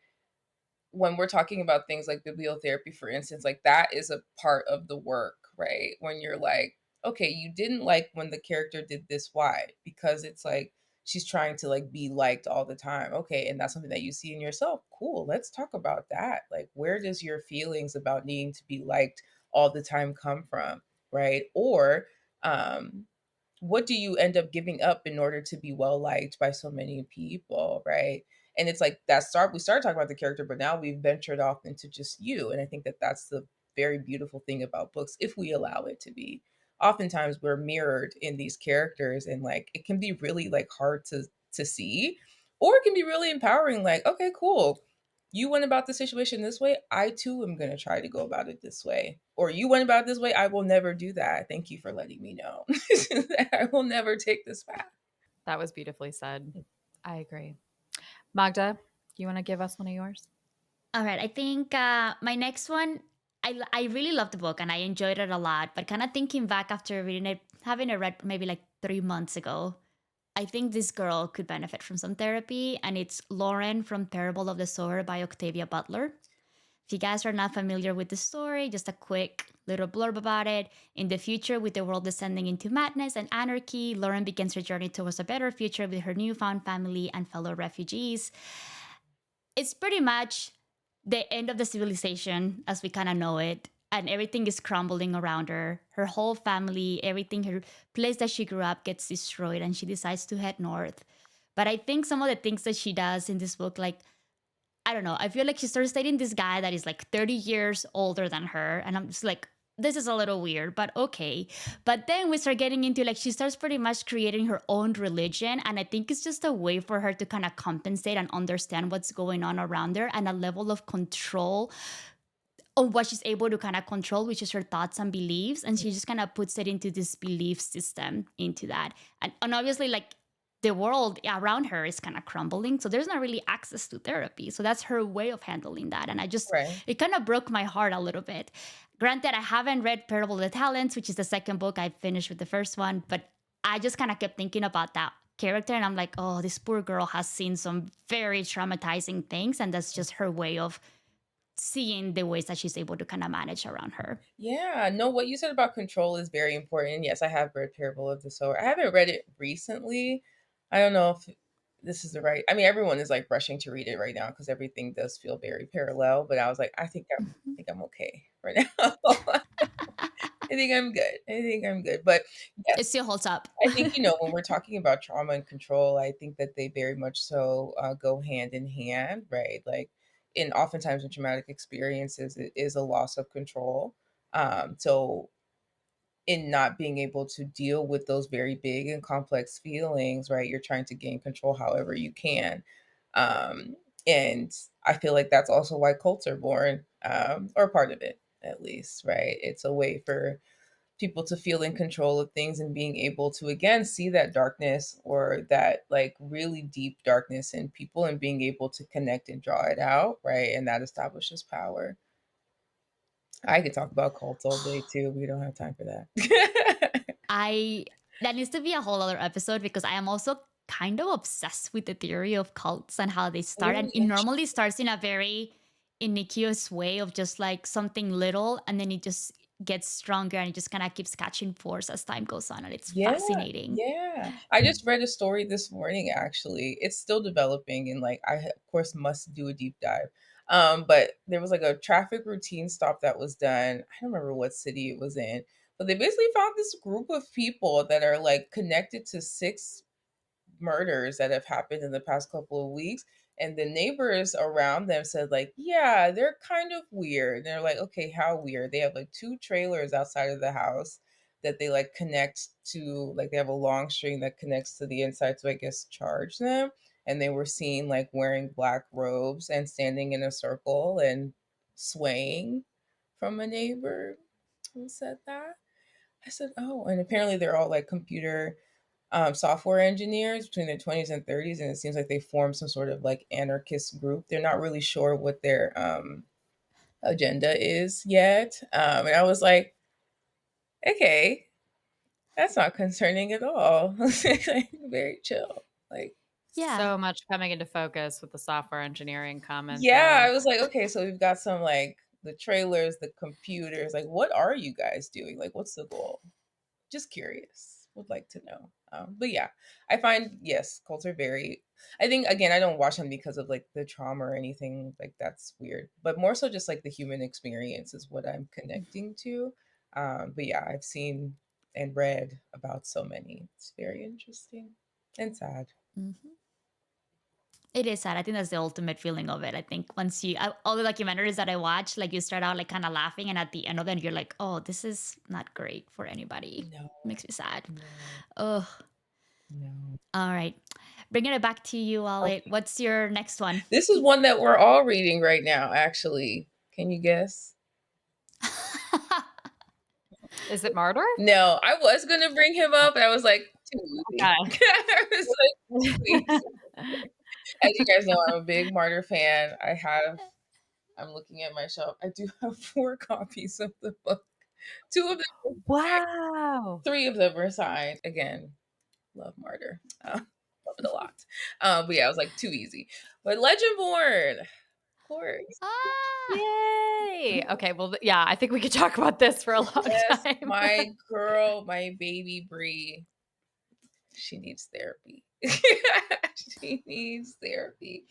when we're talking about things like bibliotherapy, for instance, like that is a part of the work, right? When you're like, okay, you didn't like when the character did this, why? Because it's like she's trying to like be liked all the time. Okay, and that's something that you see in yourself. Cool, let's talk about that. Like, where does your feelings about needing to be liked all the time come from, right? Or what do you end up giving up in order to be well liked by so many people, right? And it's like we started talking about the character, but now we've ventured off into just you. And I think that that's the very beautiful thing about books, if we allow it to be. Oftentimes we're mirrored in these characters, and like it can be really like hard to see, or it can be really empowering. Like, okay, cool, you went about the situation this way, I too am going to try to go about it this way. Or you went about it this way, I will never do that. Thank you for letting me know. I will never take this path. That was beautifully said. I agree. Magda, you want to give us one of yours? All right, I think my next one, I really loved the book and I enjoyed it a lot. But kind of thinking back after reading it, having it read maybe like 3 months ago, I think this girl could benefit from some therapy. And it's Lauren from Parable of the Sower by Octavia Butler. If you guys are not familiar with the story, just a quick little blurb about it. In the future, with the world descending into madness and anarchy, Lauren begins her journey towards a better future with her newfound family and fellow refugees. It's pretty much the end of the civilization as we kind of know it, and everything is crumbling around her. Her whole family, everything, her place that she grew up gets destroyed, and she decides to head north. But I think some of the things that she does in this book, like, I don't know, I feel like she starts dating this guy that is like 30 years older than her, and I'm just like, this is a little weird, but okay. But then we start getting into like she starts pretty much creating her own religion, and I think it's just a way for her to kind of compensate and understand what's going on around her, and a level of control on what she's able to kind of control, which is her thoughts and beliefs, and she just kind of puts it into this belief system into that, and obviously like the world around her is kind of crumbling, so there's not really access to therapy, so that's her way of handling that. And I just, Right. it kind of broke my heart a little bit. Granted, I haven't read Parable of the Talents, which is the second book. I finished with the first one, but I just kind of kept thinking about that character, and I'm like, oh, this poor girl has seen some very traumatizing things, and that's just her way of seeing the ways that she's able to kind of manage around her. Yeah, no, what you said about control is very important. Yes, I have read Parable of the Sower. I haven't read it recently. I don't know if this is the right. I mean, everyone is like rushing to read it right now because everything does feel very parallel. But I was like, I think I'm okay right now. I think I'm good. I think I'm good. But It yes, still holds up. I think, when we're talking about trauma and control, I think that they very much so go hand in hand, right? Like, in oftentimes in traumatic experiences, it is a loss of control. So, in not being able to deal with those very big and complex feelings, right? You're trying to gain control however you can. Um, and I feel like that's also why cults are born, or part of it, at least, right? It's a way for people to feel in control of things and being able to again see that darkness or that like really deep darkness in people and being able to connect and draw it out, right? And that establishes power. I could talk about cults all day too. We don't have time for that. I That needs to be a whole other episode, because I am also kind of obsessed with the theory of cults and how they start. Oh, And it yeah. normally starts in a very iniquitous way of just like something little, and then it just gets stronger and it just kind of keeps catching force as time goes on. And it's Yeah, fascinating. yeah. I just read a story this morning actually. It's still developing and like of course must do a deep dive. But there was like a traffic routine stop that was done. I don't remember what city it was in, but they basically found this group of people that are like connected to six murders that have happened in the past couple of weeks. And the neighbors around them said, like, yeah, they're kind of weird. And they're like, okay, how weird? They have like two trailers outside of the house that they like connect to, like they have a long string that connects to the inside to, I guess, charge them. And they were seen like wearing black robes and standing in a circle and swaying from a neighbor who said that. I said, oh, and apparently they're all like computer software engineers between their 20s and 30s, and it seems like they formed some sort of like anarchist group. They're not really sure what their agenda is yet. And I was like, okay, that's not concerning at all. Like, very chill. Like, Yeah. So much coming into focus with the software engineering comment. yeah, though. I was like, okay, so we've got some like the trailers, the computers. Like, what are you guys doing? Like, what's the goal? Just curious. Would like to know. But yeah, I find, yes, cults are very. I think again, I don't watch them because of like the trauma or anything like that's weird, but more so just like the human experience is what I'm connecting to. But yeah, I've seen and read about so many. It's very interesting and sad. Mm-hmm. It is sad. I think that's the ultimate feeling of it. I think once all the documentaries that I watch, like you start out like kind of laughing, and at the end of it, you're like, oh, this is not great for anybody. No, Makes me sad. no, Oh, no. all right. Bringing it back to you, Wale. Okay. What's your next one? This is one that we're all reading right now, actually. Can you guess? Is it Martyr? No, I was gonna bring him up, and I was like, too easy. Okay. I was like, too easy. As you guys know, I'm a big Martyr fan. I'm looking at my shelf. I do have 4 copies of the book. 2 of them, Wow. 3 of them are signed. Again, love Martyr. Love it a lot. But yeah, I was like, too easy. But Legendborn, of course. Ah! Yay. Okay, well, yeah, I think we could talk about this for a long Yes, time. my girl, my baby Bree, she needs therapy. She needs therapy,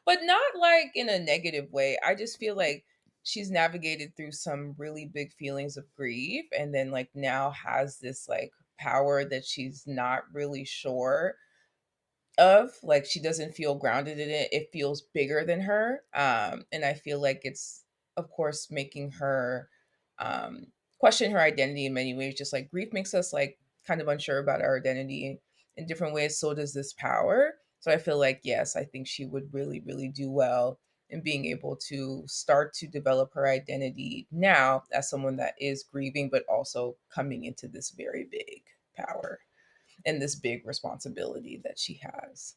but not like in a negative way. I just feel like she's navigated through some really big feelings of grief, and then like now has this like power that she's not really sure of. Like she doesn't feel grounded in it. It feels bigger than her. And I feel like it's of course making her question her identity in many ways. Just like grief makes us like kind of unsure about our identity in different ways. So does this power. So I feel like, yes, I think she would really, really do well in being able to start to develop her identity now as someone that is grieving, but also coming into this very big power and this big responsibility that she has.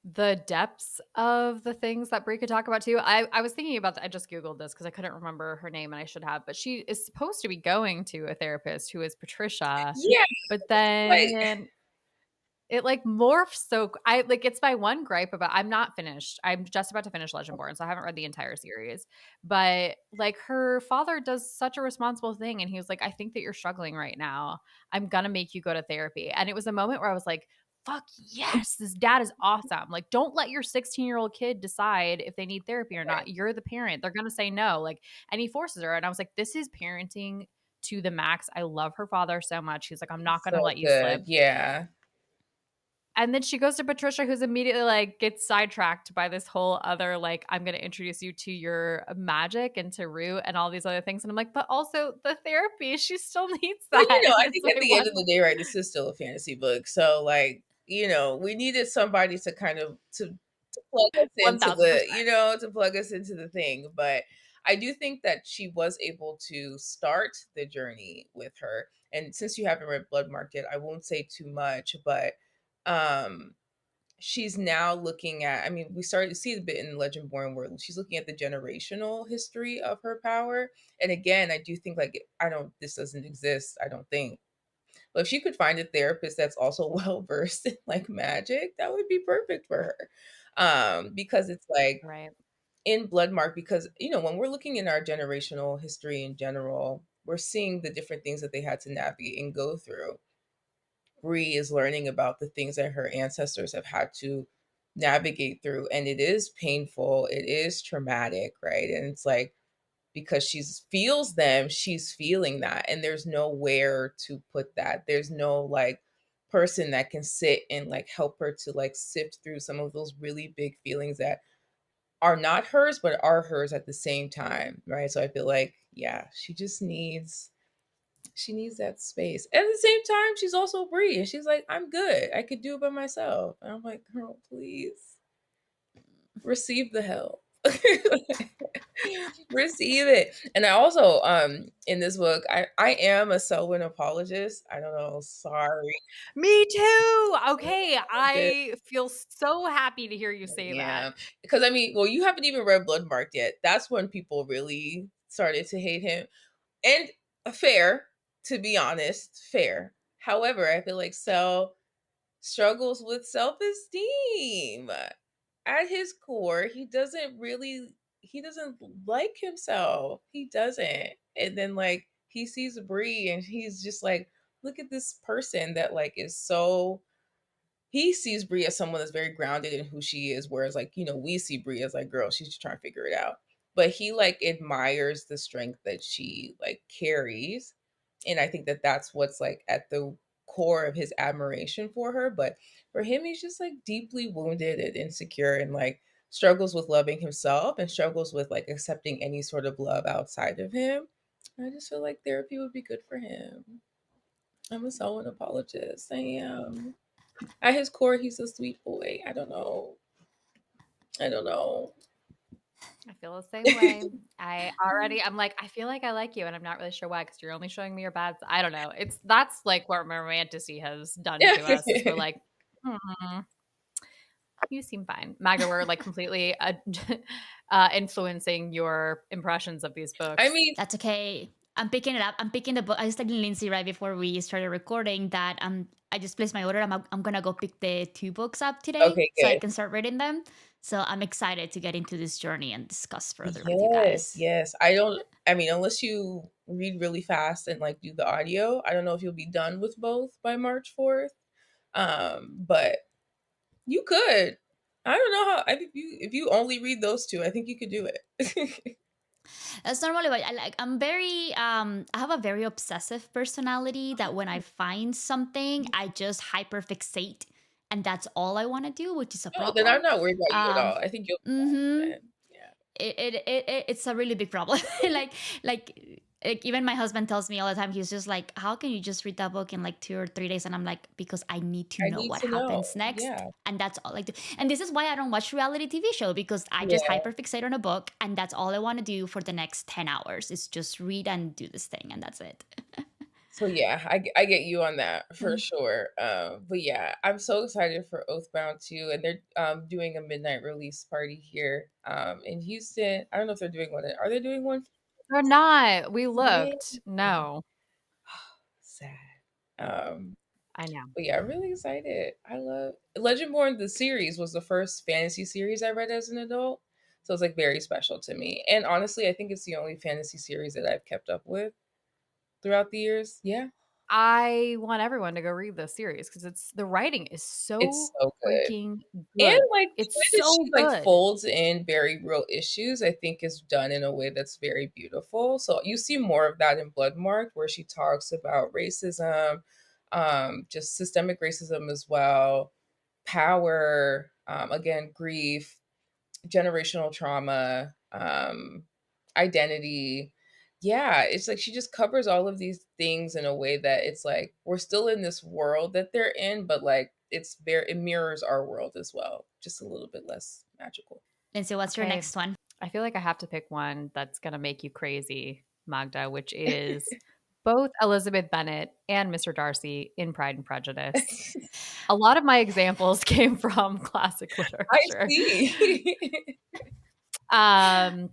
The depths of the things that Brie could talk about too. I was thinking about that. I just Googled this because I couldn't remember her name and I should have, but she is supposed to be going to a therapist who is Patricia. Yeah, But like then it like morphs. So I like it's my one gripe about I'm not finished. I'm just about to finish Legendborn, so I haven't read the entire series. But like her father does such a responsible thing and he was like, I think that you're struggling right now. I'm gonna make you go to therapy. And it was a moment where I was like, fuck yes, this dad is awesome. Like, don't let your 16-year-old kid decide if they need therapy or not. You're the parent. They're gonna say no. Like, and he forces her. And I was like, this is parenting to the max. I love her father so much. He's like, I'm not gonna so let you good. slip. Yeah. And then she goes to Patricia, who's immediately like gets sidetracked by this whole other like, I'm going to introduce you to your magic and to Rue and all these other things. And I'm like, but also the therapy, she still needs But that. I And think it's at like, the end of the day, right, this is still a fantasy book. So like, we needed somebody to kind of to plug us into 1000%. to plug us into the thing. But I do think that she was able to start the journey with her. And since you haven't read Blood Market, I won't say too much, but um she's now looking at, I mean, we started to see a bit in Legendborn where she's looking at the generational history of her power. And again, I do think like this doesn't exist, I don't think. But if she could find a therapist that's also well versed in like magic, that would be perfect for her. Because it's like Right. in Bloodmark, because when we're looking in our generational history in general, we're seeing the different things that they had to navigate and go through. Bree is learning about the things that her ancestors have had to navigate through. And it is painful. It is traumatic, right? And it's like, because she feels them, she's feeling that. And there's nowhere to put that. There's no like person that can sit and like help her to like sift through some of those really big feelings that are not hers, but are hers at the same time, right? So I feel like, yeah, she just needs She needs that space. At the same time, she's also Brie, and she's like, I'm good. I could do it by myself. And I'm like, girl, please receive the help. Receive it. And I also in this book, I am a Selwyn apologist. I don't know, sorry. Me too. Okay, I feel so happy to hear you say Yeah. that. Because I mean, well, you haven't even read Bloodmarked yet. That's when people really started to hate him. And fair, to be honest, fair. However, I feel like Sel struggles with self-esteem. At his core, he doesn't like himself. He doesn't. And then like he sees Bree and he's just like, look at this person that like is so he sees Brie as someone that's very grounded in who she is, whereas like, we see Brie as like, girl, she's just trying to figure it out. But he like admires the strength that she like carries. And I think that that's what's like at the core of his admiration for her. But for him, he's just like deeply wounded and insecure and like struggles with loving himself and struggles with like accepting any sort of love outside of him. I just feel like therapy would be good for him. I'm a Selwyn apologist. I am. At his core, he's a sweet boy. I don't know. I don't know. I feel the same way. I'm like, I feel like I like you, and I'm not really sure why because you're only showing me your bad. I don't know. That's like what romantasy has done to us. Is we're like, hmm, you seem fine, Magda. We're like completely influencing your impressions of these books. I mean, That's okay. I'm picking it up. I'm picking the book. I was telling Lindsay right before we started recording that I just placed my order. I'm gonna go pick the 2 books up today okay, so I good. can start reading them. So I'm excited to get into this journey and discuss further with you Yes, guys. yes. I mean, unless you read really fast and like do the audio, I don't know if you'll be done with both by March 4th. But you could. I don't know how. I think if you only read those 2, I think you could do it. That's normally what I like. I have a very obsessive personality that when I find something, I just hyperfixate and that's all I want to do, which is a Oh, then I'm problem. not worried about you at Um all. I think you'll be fine mhm. then. Yeah. It's a really big problem. like like even my husband tells me all the time, he's just like, how can you just read that book in like 2 or 3 days? And I'm like, because I need to I know need what to know. happens next, Yeah. and that's all I do. And this is why I don't watch reality TV show, because I just Yeah. hyperfixate on a book and that's all I want to do for the next 10 hours is just read and do this thing, and that's it. So yeah, I get you on that for sure. But yeah, I'm so excited for Oathbound too, and they're doing a midnight release party here in Houston. I don't know if they're doing one. Are they doing one? They're not. We Yeah. looked. No, Sad. Um, I know. but yeah, I'm really excited. I love Legendborn. The series was the first fantasy series I read as an adult, so it's like very special to me. And honestly, I think it's the only fantasy series that I've kept up with throughout the years. Yeah, I want everyone to go read this series because the writing is it's so so good. freaking And, good. like, the It's way that she, so like, good. folds in very real issues, I think is done in a way that's very beautiful. So you see more of that in Bloodmarked, where she talks about racism, just systemic racism as well, power, again, grief, generational trauma, identity. Yeah, it's like she just covers all of these things in a way that it's like we're still in this world that they're in, but like it mirrors our world as well, just a little bit less magical. Lindsay, what's your Okay. next one? I feel like I have to pick one that's going to make you crazy, Magda, which is both Elizabeth Bennet and Mr. Darcy in Pride and Prejudice. A lot of my examples came from classic I literature. see. Um,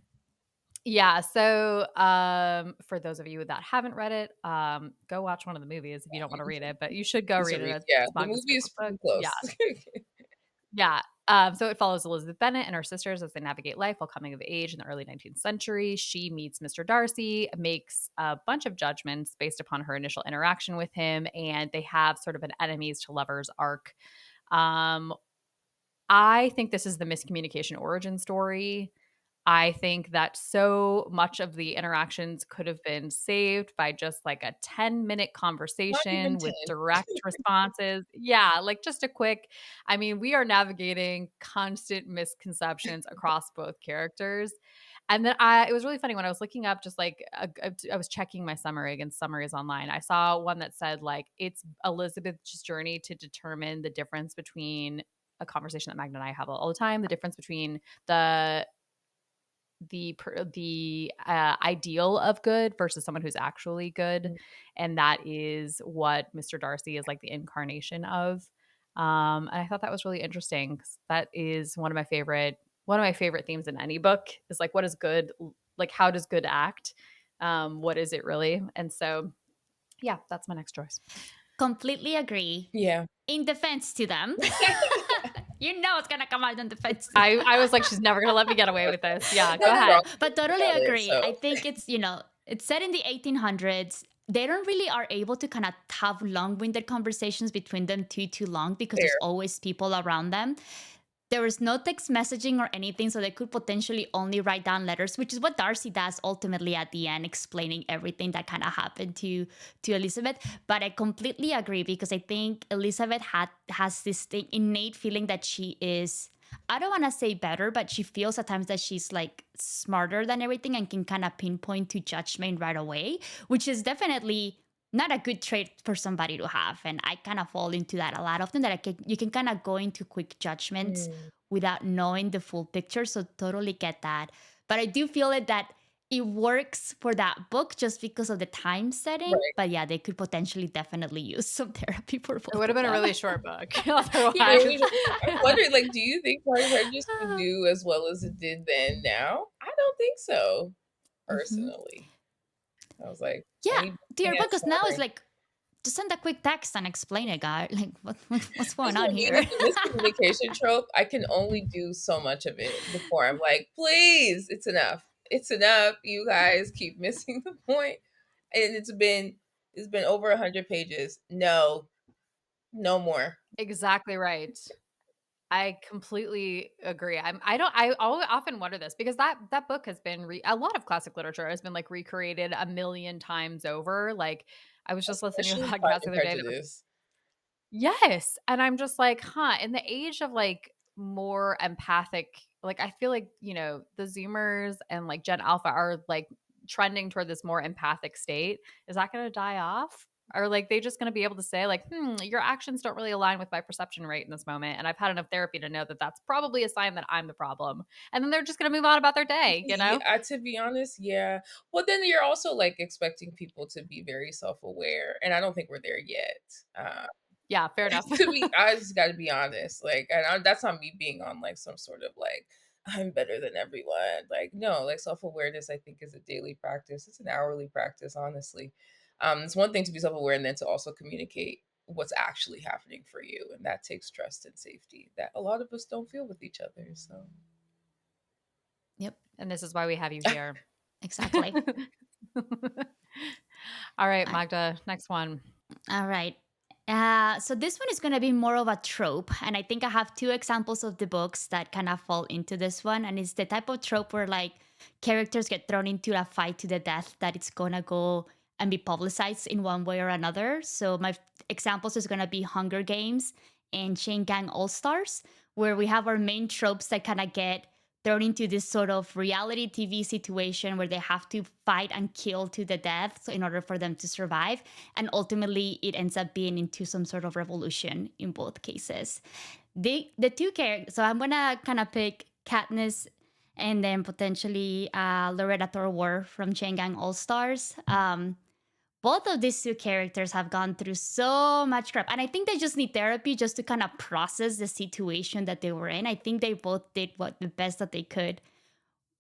yeah, so for those of you that haven't read it, go watch one of the movies if you don't want to read it, but you should go It's a read it. read. It's Yeah, the Magda's movie is favorite book. pretty close. Yeah. Yeah. So it follows Elizabeth Bennet and her sisters as they navigate life while coming of age in the early 19th century. She meets Mr. Darcy, makes a bunch of judgments based upon her initial interaction with him, and they have sort of an enemies to lovers arc. Um, I think this is the miscommunication origin story. I think that so much of the interactions could have been saved by just like a 10-minute Not even conversation with 10. direct responses. Yeah, like just a quick, we are navigating constant misconceptions across both characters. And then it was really funny when I was looking up, just like I was checking my summary against summaries online. I saw one that said like it's Elizabeth's journey to determine the difference between a conversation that Magda and I have all the time, the difference between the ideal of good versus someone who's actually good, and that is what Mr. Darcy is like the incarnation of. And I thought that was really interesting, 'cause that is one of my favorite themes in any book is like, what is good, like how does good act, what is it really? And so yeah, that's my next choice. Completely agree. Yeah. In defense to them. You know it's gonna come out in defense to them. I was like, she's never gonna let me get away with this. Yeah, go Nothing ahead. wrong But totally about it, agree. so. I think it's, it's set in the 1800s. They don't really are able to kind of have long-winded conversations between them too long because there's Fair. always people around them. There was no text messaging or anything, so they could potentially only write down letters, which is what Darcy does ultimately at the end, explaining everything that kind of happened to Elizabeth. But I completely agree, because I think Elizabeth has this innate feeling that she is, I don't want to say better, but she feels at times that she's like smarter than everything and can kind of pinpoint to judgment right away, which is definitely not a good trait for somebody to have. And I kind of fall into that a lot often, that you can kind of go into quick judgments without knowing the full picture. So totally get that. But I do feel that it works for that book just because of the time setting. Right. But yeah, they could potentially definitely use some therapy for both. It would have been a really short book. Otherwise. Yeah. I'm wondering, like, do you think Prejudice would do as well as it did then now? I don't think so, personally. I was like, yeah, dear, yeah, because now it's like, just send a quick text and explain it, guy. Like, what's going on here? Like the miscommunication trope, I can only do so much of it before I'm like, please, it's enough. It's enough. You guys keep missing the point. And it's been over 100 pages. No more. Exactly right. I completely agree. I often wonder this, because that book has been a lot of classic literature has been like recreated a million times over. Like I was just listening to a Especially podcast Pride the and other day. Prejudice. Yes, and I'm just like, in the age of like more empathic, like I feel like, the Zoomers and like Gen Alpha are like trending toward this more empathic state. Is that going to die off? Or like they just going to be able to say like, your actions don't really align with my perception rate in this moment, and I've had enough therapy to know that that's probably a sign that I'm the problem, and then they're just going to move on about their day, Yeah, to be honest, yeah. Well, then you're also like expecting people to be very self-aware, and I don't think we're there yet. Yeah, fair enough. I just got to be honest. Like, and that's not me being on like some sort of like, I'm better than everyone. Like, no, like self-awareness, I think, is a daily practice. It's an hourly practice, honestly. It's one thing to be self-aware and then to also communicate what's actually happening for you. And that takes trust and safety that a lot of us don't feel with each other. So, yep. And this is why we have you here. Exactly. All right, Magda, next one. All right. So this one is going to be more of a trope. And I think I have two examples of the books that kind of fall into this one. And it's the type of trope where like characters get thrown into a fight to the death that it's going to go and be publicized in one way or another. So my examples is going to be Hunger Games and Chain Gang All-Stars, where we have our main tropes that kind of get thrown into this sort of reality TV situation where they have to fight and kill to the death in order for them to survive. And ultimately, it ends up being into some sort of revolution in both cases. The two characters, so I'm going to kind of pick Katniss and then potentially Loretta Thorwar from Chain Gang All-Stars. Both of these two characters have gone through so much crap. And I think they just need therapy just to kind of process the situation that they were in. I think they both did the best that they could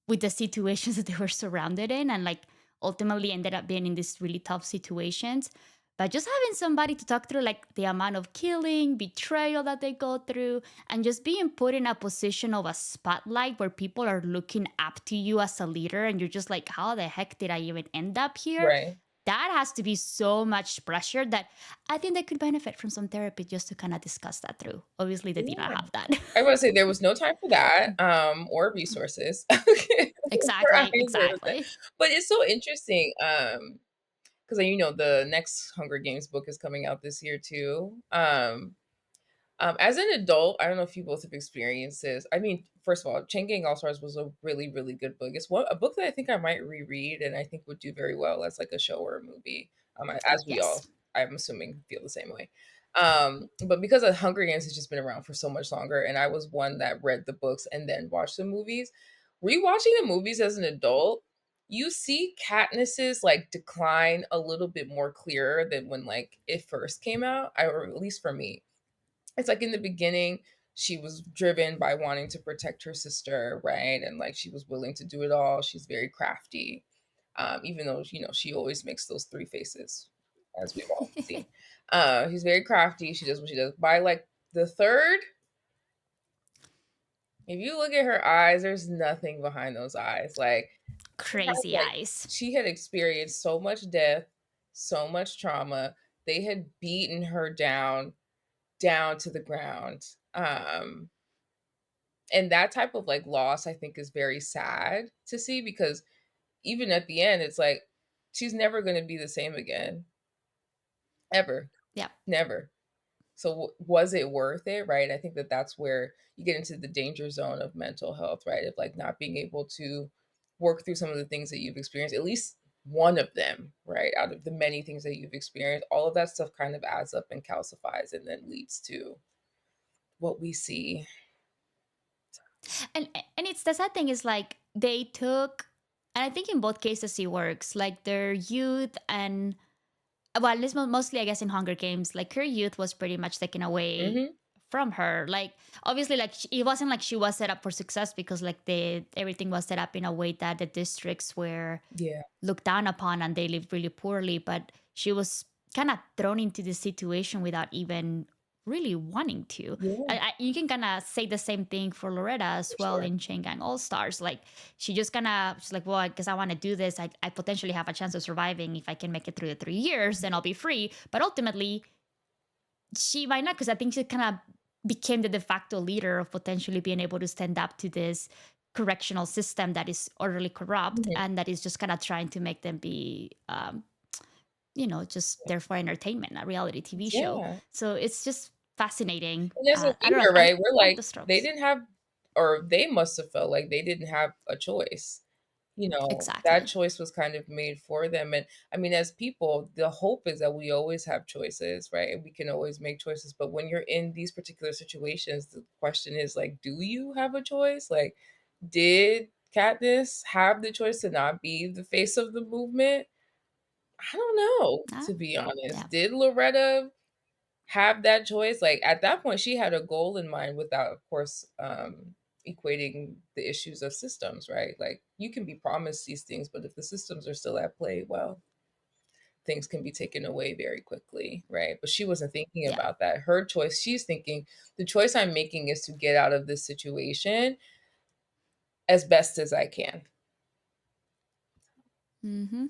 with the situations that they were surrounded in, and like ultimately ended up being in these really tough situations. But just having somebody to talk through like the amount of killing, betrayal that they go through, and just being put in a position of a spotlight where people are looking up to you as a leader, and you're just like, how the heck did I even end up here? right. That has to be so much pressure that I think they could benefit from some therapy just to kind of discuss that through. Obviously, they did not have that. I want to say there was no time for that, or resources. Exactly. But it's so interesting, because the next Hunger Games book is coming out this year too. As an adult, I don't know if you both have experienced this. I mean, first of all, Chain Gang All Stars was a really, really good book. It's a book that I think I might reread, and I think would do very well as like a show or a movie. As we all, Yes. I'm assuming, feel the same way. But because of Hunger Games has just been around for so much longer, and I was one that read the books and then watched the movies. Rewatching the movies as an adult, you see Katniss's like decline a little bit more clearer than when like it first came out. Or at least for me, it's like in the beginning, she was driven by wanting to protect her sister, right? And like she was willing to do it all. She's very crafty, even though she always makes those three faces, as we've all seen. She's very crafty. She does what she does. By like the third, if you look at her eyes, there's nothing behind those eyes. Like Crazy like eyes. she had experienced so much death, so much trauma. They had beaten her down to the ground. And that type of like loss, I think, is very sad to see, because even at the end, it's like she's never going to be the same again, ever. Yeah. Never. So was it worth it? Right. I think that that's where you get into the danger zone of mental health, right? Of like not being able to work through some of the things that you've experienced, at least one of them, right? Out of the many things that you've experienced, all of that stuff kind of adds up and calcifies and then leads to what we see. And it's the sad thing is like they took, and I think in both cases it works, like their youth and, well, at least mostly I guess in Hunger Games, like her youth was pretty much taken away Mm-hmm. from her. Like obviously, like it wasn't like she was set up for success, because like everything was set up in a way that the districts were Yeah. looked down upon and they lived really poorly. But she was kind of thrown into this situation without even really wanting to. Yeah. You can kind of say the same thing for Loretta as For well sure. in Chain Gang All Stars. Like she just she's like, well, I guess I want to do this. I potentially have a chance of surviving if I can make it through the 3 years, then I'll be free. But ultimately, she might not, because I think she kind of became the de facto leader of potentially being able to stand up to this correctional system that is utterly corrupt Mhm. and that is just kind of trying to make them be just there for entertainment, a reality TV show. Yeah. So it's just fascinating. And as a I don't know. leader, right, we're I like like, the they strokes. didn't have, or they must have felt like they didn't have a choice. That Exactly. choice was kind of made for them. And I mean, as people, the hope is that we always have choices, right? And we can always make choices. But when you're in these particular situations, the question is like, do you have a choice? Like, did Katniss have the choice to not be the face of the movement? I don't know, to be Yeah. honest. Did Loretta have that choice? Like at that point, she had a goal in mind without, of course, equating the issues of systems, right? Like you can be promised these things, but if the systems are still at play, well, things can be taken away very quickly, right? But she wasn't thinking Yeah. about that. Her choice, she's thinking, the choice I'm making is to get out of this situation as best as I can. Mm-hmm.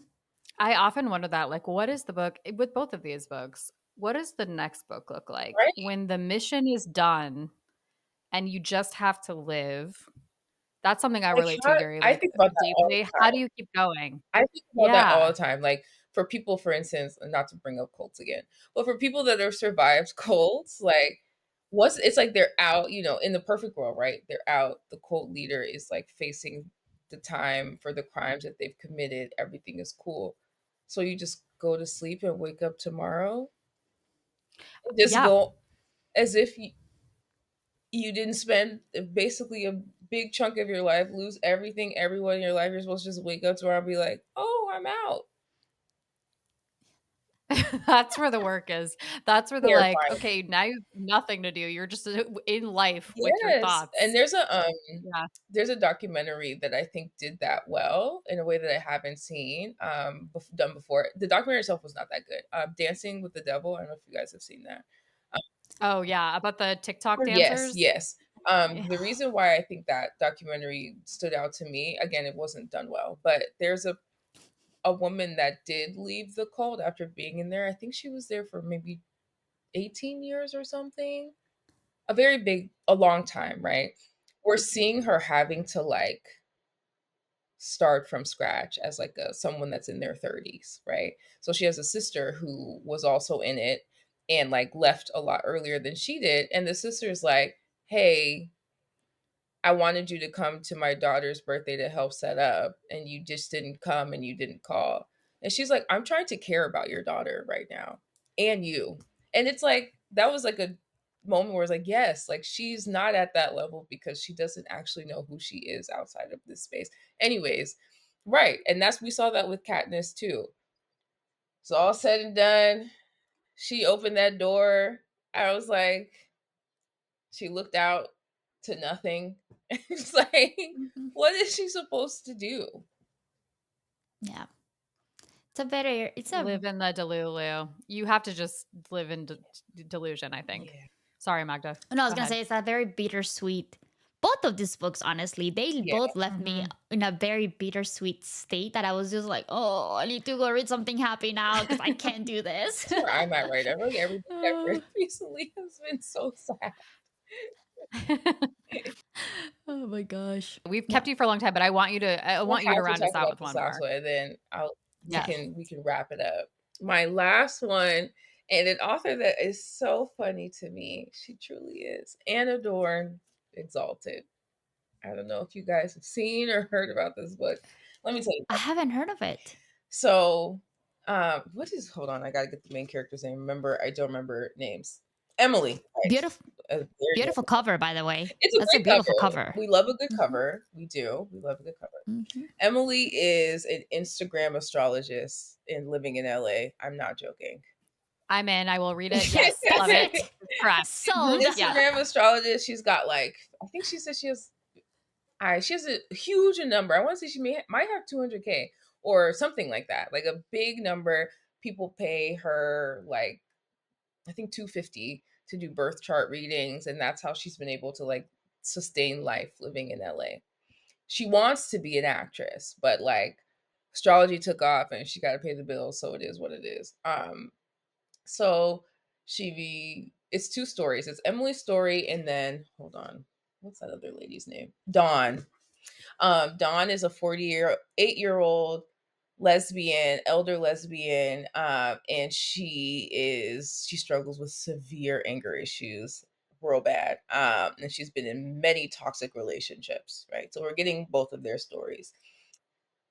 I often wonder that, like, what is the book with both of these books? What does the next book look like Right? when the mission is done and you just have to live? That's something I Like relate how to very I like think about that all deeply. the How time. do you keep going? I think about that all Yeah. the time. Like for people, for instance, not to bring up cults again, but for people that have survived cults, like it's like they're out, in the perfect world, right? They're out. The cult leader is like facing the time for the crimes that they've committed. Everything is cool. So you just go to sleep and wake up tomorrow and just Yeah. go as if you didn't spend basically a big chunk of your life, lose everything, everyone in your life. You're supposed to just wake up tomorrow and be like, oh, I'm out. That's where the work is. That's where the like, Terrifying. okay, now you have nothing to do. You're just in life with your Yes, and thoughts. Yeah. there's a documentary that I think did that well in a way that I haven't seen done before. The documentary itself was not that good. Dancing with the Devil. I don't know if you guys have seen that. Oh yeah, about the TikTok Yes, dancers. yes. The reason why I think that documentary stood out to me, again, it wasn't done well, but there's a woman that did leave the cult after being in there. I think she was there for maybe 18 years or something. A long time, right? We're seeing her having to like start from scratch as someone that's in their 30s, right? So she has a sister who was also in it, and like left a lot earlier than she did. And the sister's like, hey, I wanted you to come to my daughter's birthday to help set up, and you just didn't come and you didn't call. And she's like, I'm trying to care about your daughter right now and you. And it's like, that was like a moment where it's like, yes, like she's not at that level because she doesn't actually know who she is outside of this space. Anyways, right. And we saw that with Katniss too. So all said and done, she opened that door. I was like, she looked out to nothing. It's like, what is she supposed to do? Yeah. It's a Live in the Delulu. You have to just live in delusion, I think. Yeah. Sorry, Magda. No, I was Go gonna ahead. say it's a very bittersweet. Both of these books, honestly, they Yeah. both left me in a very bittersweet state that I was just like, oh, I need to go read something happy now because I can't do this. That's where I'm at right now. Really, everything I've read recently has been so sad. Oh my gosh. We've kept you for a long time, but I want you to We'll have to round us talk out about with this one last more. one, and then Yes. we can wrap it up. My last one, and an author that is so funny to me. She truly is. Anna Dorn, Exalted. I don't know if you guys have seen or heard about this book. Let me tell you. I haven't heard of it. So, hold on, I gotta get the main character's name. I don't remember names. Emily. Right. Beautiful, There you beautiful go. cover, by the way. It's a That's a great beautiful cover. cover. We love a good Mhm. cover. We do. We love a good cover. Mhm. Emily is an Instagram astrologist living in LA. I'm not joking. I'm in. I will read it. Yes, Love that's it. it. Correct. Sold. Yeah. Instagram astrologist. She's got like, I think she said she has a huge number. I want to say she might have 200K or something like that. Like a big number. People pay her like, I think 250 to do birth chart readings, and that's how she's been able to like sustain life living in LA. She wants to be an actress, but like astrology took off and she got to pay the bills, so it is what it is. So it's two stories. It's Emily's story, and then hold on, what's that other lady's name? Dawn. Dawn is a 48-year-old elder lesbian, and she struggles with severe anger issues, real bad. And she's been in many toxic relationships, right? So we're getting both of their stories.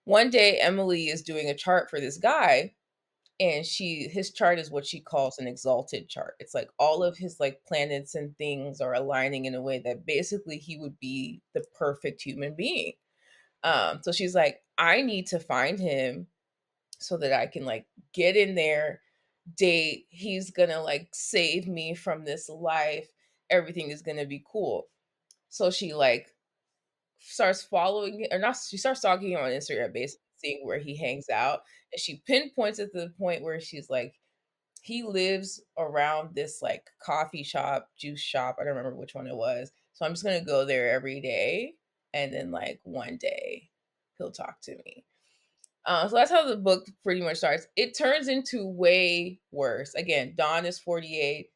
One day, Emily is doing a chart for this guy, and his chart is what she calls an exalted chart. It's like all of his like planets and things are aligning in a way that basically he would be the perfect human being. So she's like, I need to find him so that I can like get in there, date. He's gonna like save me from this life. Everything is gonna be cool. So she like starts following or not, she starts stalking him on Instagram, basically seeing where he hangs out. And she pinpoints at the point where she's like, he lives around this like coffee shop, juice shop. I don't remember which one it was. So I'm just gonna go there every day, and then like one day he'll talk to me. So that's how the book pretty much starts. It turns into way worse. Again, Dawn is 48.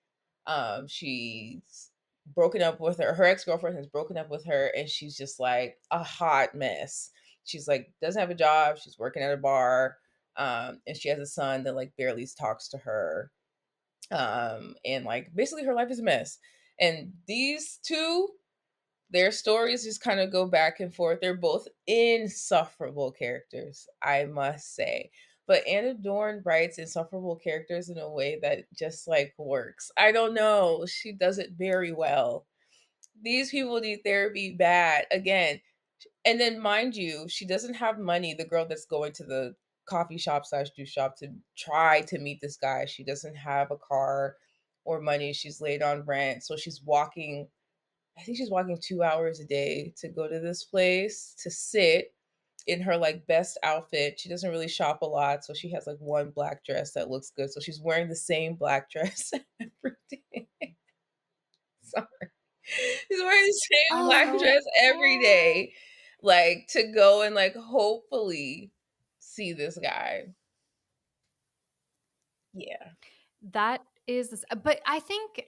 She's broken up with her ex-girlfriend has broken up with her, and she's just like a hot mess. She's like doesn't have a job. She's working at a bar, and she has a son that like barely talks to her, and like basically her life is a mess. And these two, their stories just kind of go back and forth. They're both insufferable characters, I must say. But Anna Dorn writes insufferable characters in a way that just like works. I don't know. She does it very well. These people need therapy bad. Again, and then mind you, she doesn't have money. The girl that's going to the coffee shop / juice shop to try to meet this guy, she doesn't have a car or money. She's late on rent. So she's walking, I think she's walking 2 hours a day to go to this place to sit in her like best outfit. She doesn't really shop a lot. So she has like one black dress that looks good. So she's wearing the same black dress every day. Sorry. She's wearing the same black Oh, dress every day, like to go and like hopefully see this guy. Yeah. That is, but I think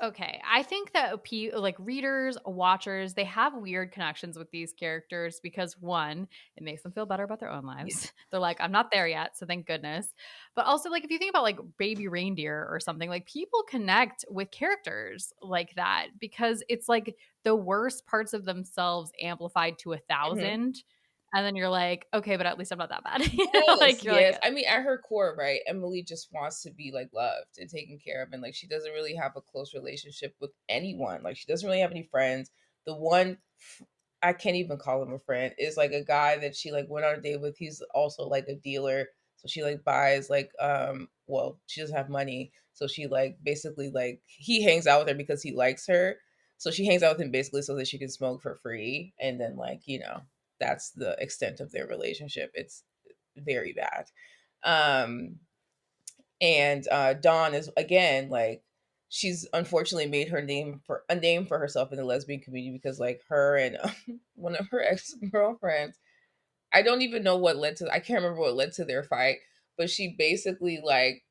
Okay, I think that like readers, watchers, they have weird connections with these characters because one, it makes them feel better about their own lives. They're like, I'm not there yet, so thank goodness. But also, like, if you think about like Baby Reindeer or something, like people connect with characters like that because it's like the worst parts of themselves amplified to 1,000. And then you're like, okay, but at least I'm not that bad. Yes, Like you're yes. like, I mean, at her core, right? Emily just wants to be like loved and taken care of, and like she doesn't really have a close relationship with anyone. Like she doesn't really have any friends. The one I can't even call him a friend is like a guy that she like went on a date with. He's also like a dealer, so she like buys like well, she doesn't have money, so she like basically like he hangs out with her because he likes her. So she hangs out with him basically so that she can smoke for free, and then like that's the extent of their relationship. It's very bad. Um, and Dawn is again like she's unfortunately made her name for a name for herself in the lesbian community because like her and one of her ex-girlfriends, I don't even know what led to I can't remember what led to their fight, but she basically like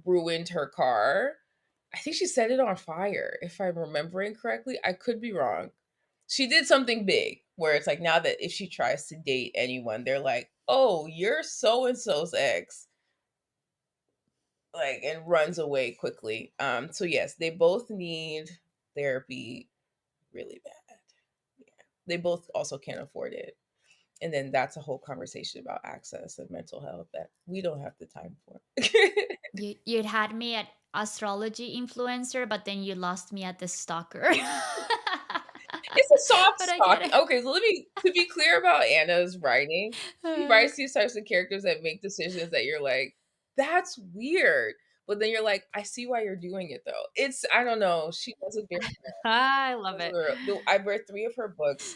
ruined her car. I think she set it on fire, if I'm remembering correctly. I could be wrong. She did something big where it's like now that if she tries to date anyone, they're like, "Oh, you're so and so's ex," like, and runs away quickly. So yes, they both need therapy really bad. Yeah, they both also can't afford it, and then that's a whole conversation about access and mental health that we don't have the time for. You had me at astrology influencer, but then you lost me at the stalker. It's a soft But I get stalking. it. Okay, so to be clear about Anna's writing, she writes these types of characters that make decisions that you're like, that's weird. But then you're like, I see why you're doing it though. It's I don't know. She does it very I love it. I've read 3 of her books.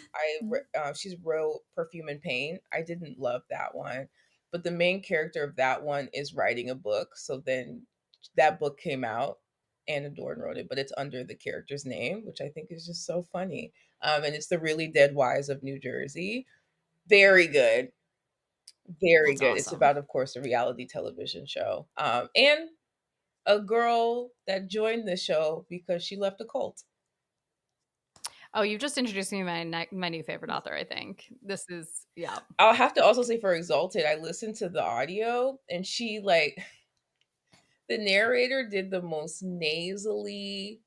She's wrote Perfume and Pain. I didn't love that one, but the main character of that one is writing a book. So then that book came out. Anna Dorn wrote it, but it's under the character's name, which I think is just so funny. And it's The Really Dead Wives of New Jersey. Very good. Very That's good. It's awesome. about, of course, a reality television show. And a girl that joined the show because she left a cult. Oh, you've just introduced me to my new favorite author, I think. This is, yeah. I'll have to also say for Exalted, I listened to the audio and she like the narrator did the most nasally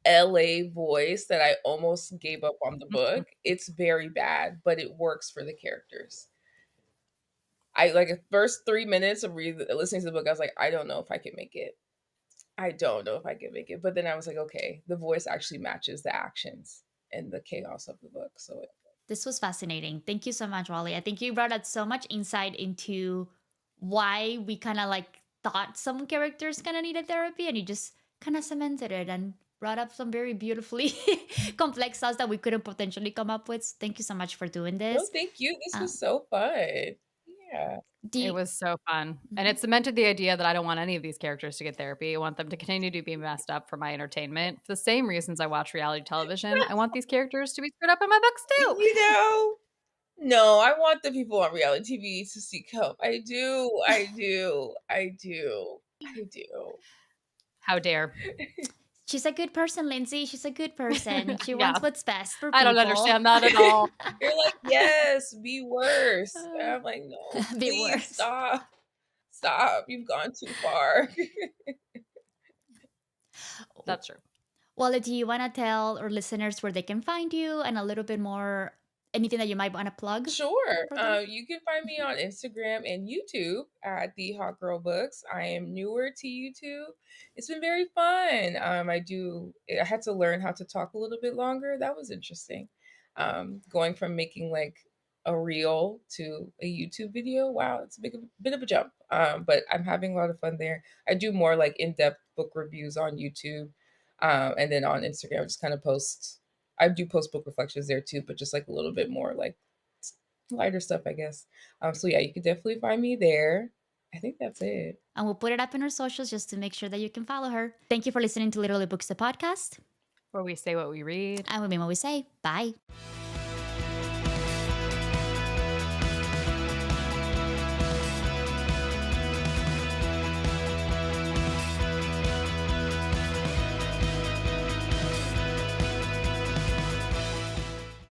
LA voice that I almost gave up on the book. It's very bad, but it works for the characters. I like the first 3 minutes of listening to the book, I was like, I don't know if I can make it. I don't know if I can make it. But then I was like, okay, the voice actually matches the actions and the chaos of the book. So This was fascinating. Thank you so much, Wally. I think you brought out so much insight into why we kind of like thought some characters kind of needed therapy, and you just kind of cemented it and brought up some very beautifully complex thoughts that we couldn't potentially come up with. So thank you so much for doing no, this. thank you. This was Um, so fun. Yeah. do It you, was so fun. And Mhm. it cemented the idea that I don't want any of these characters to get therapy. I want them to continue to be messed up for my entertainment. For the same reasons I watch reality television, I want these characters to be screwed up in my books too. You know, no, I want the people on reality TV to seek help. I do. I do. I do. I do. How dare. She's a good person, Lindsay. She's a good person. She Yeah. wants what's best for I don't people. understand that at all. You're like, yes, be worse. And I'm like, no, Be please worse. stop. Stop. You've gone too far. That's true. Well, do you want to tell our listeners where they can find you and a little bit more, anything that you might want to plug Sure. for them? You can find me on Instagram and YouTube at the Hot Girl Books. I am newer to YouTube. It's been very fun. I had to learn how to talk a little bit longer. That was interesting. Going from making like a reel to a YouTube video. Wow, it's a bit of a jump. But I'm having a lot of fun there. I do more like in-depth book reviews on YouTube. And then on Instagram, I just kind of post. I do post book reflections there too, but just like a little bit more like lighter stuff, I guess. So yeah, you can definitely find me there. I think that's it. And we'll put it up in our socials just to make sure that you can follow her. Thank you for listening to Literally Books, the podcast. Where we say what we read. And we mean what we say. Bye.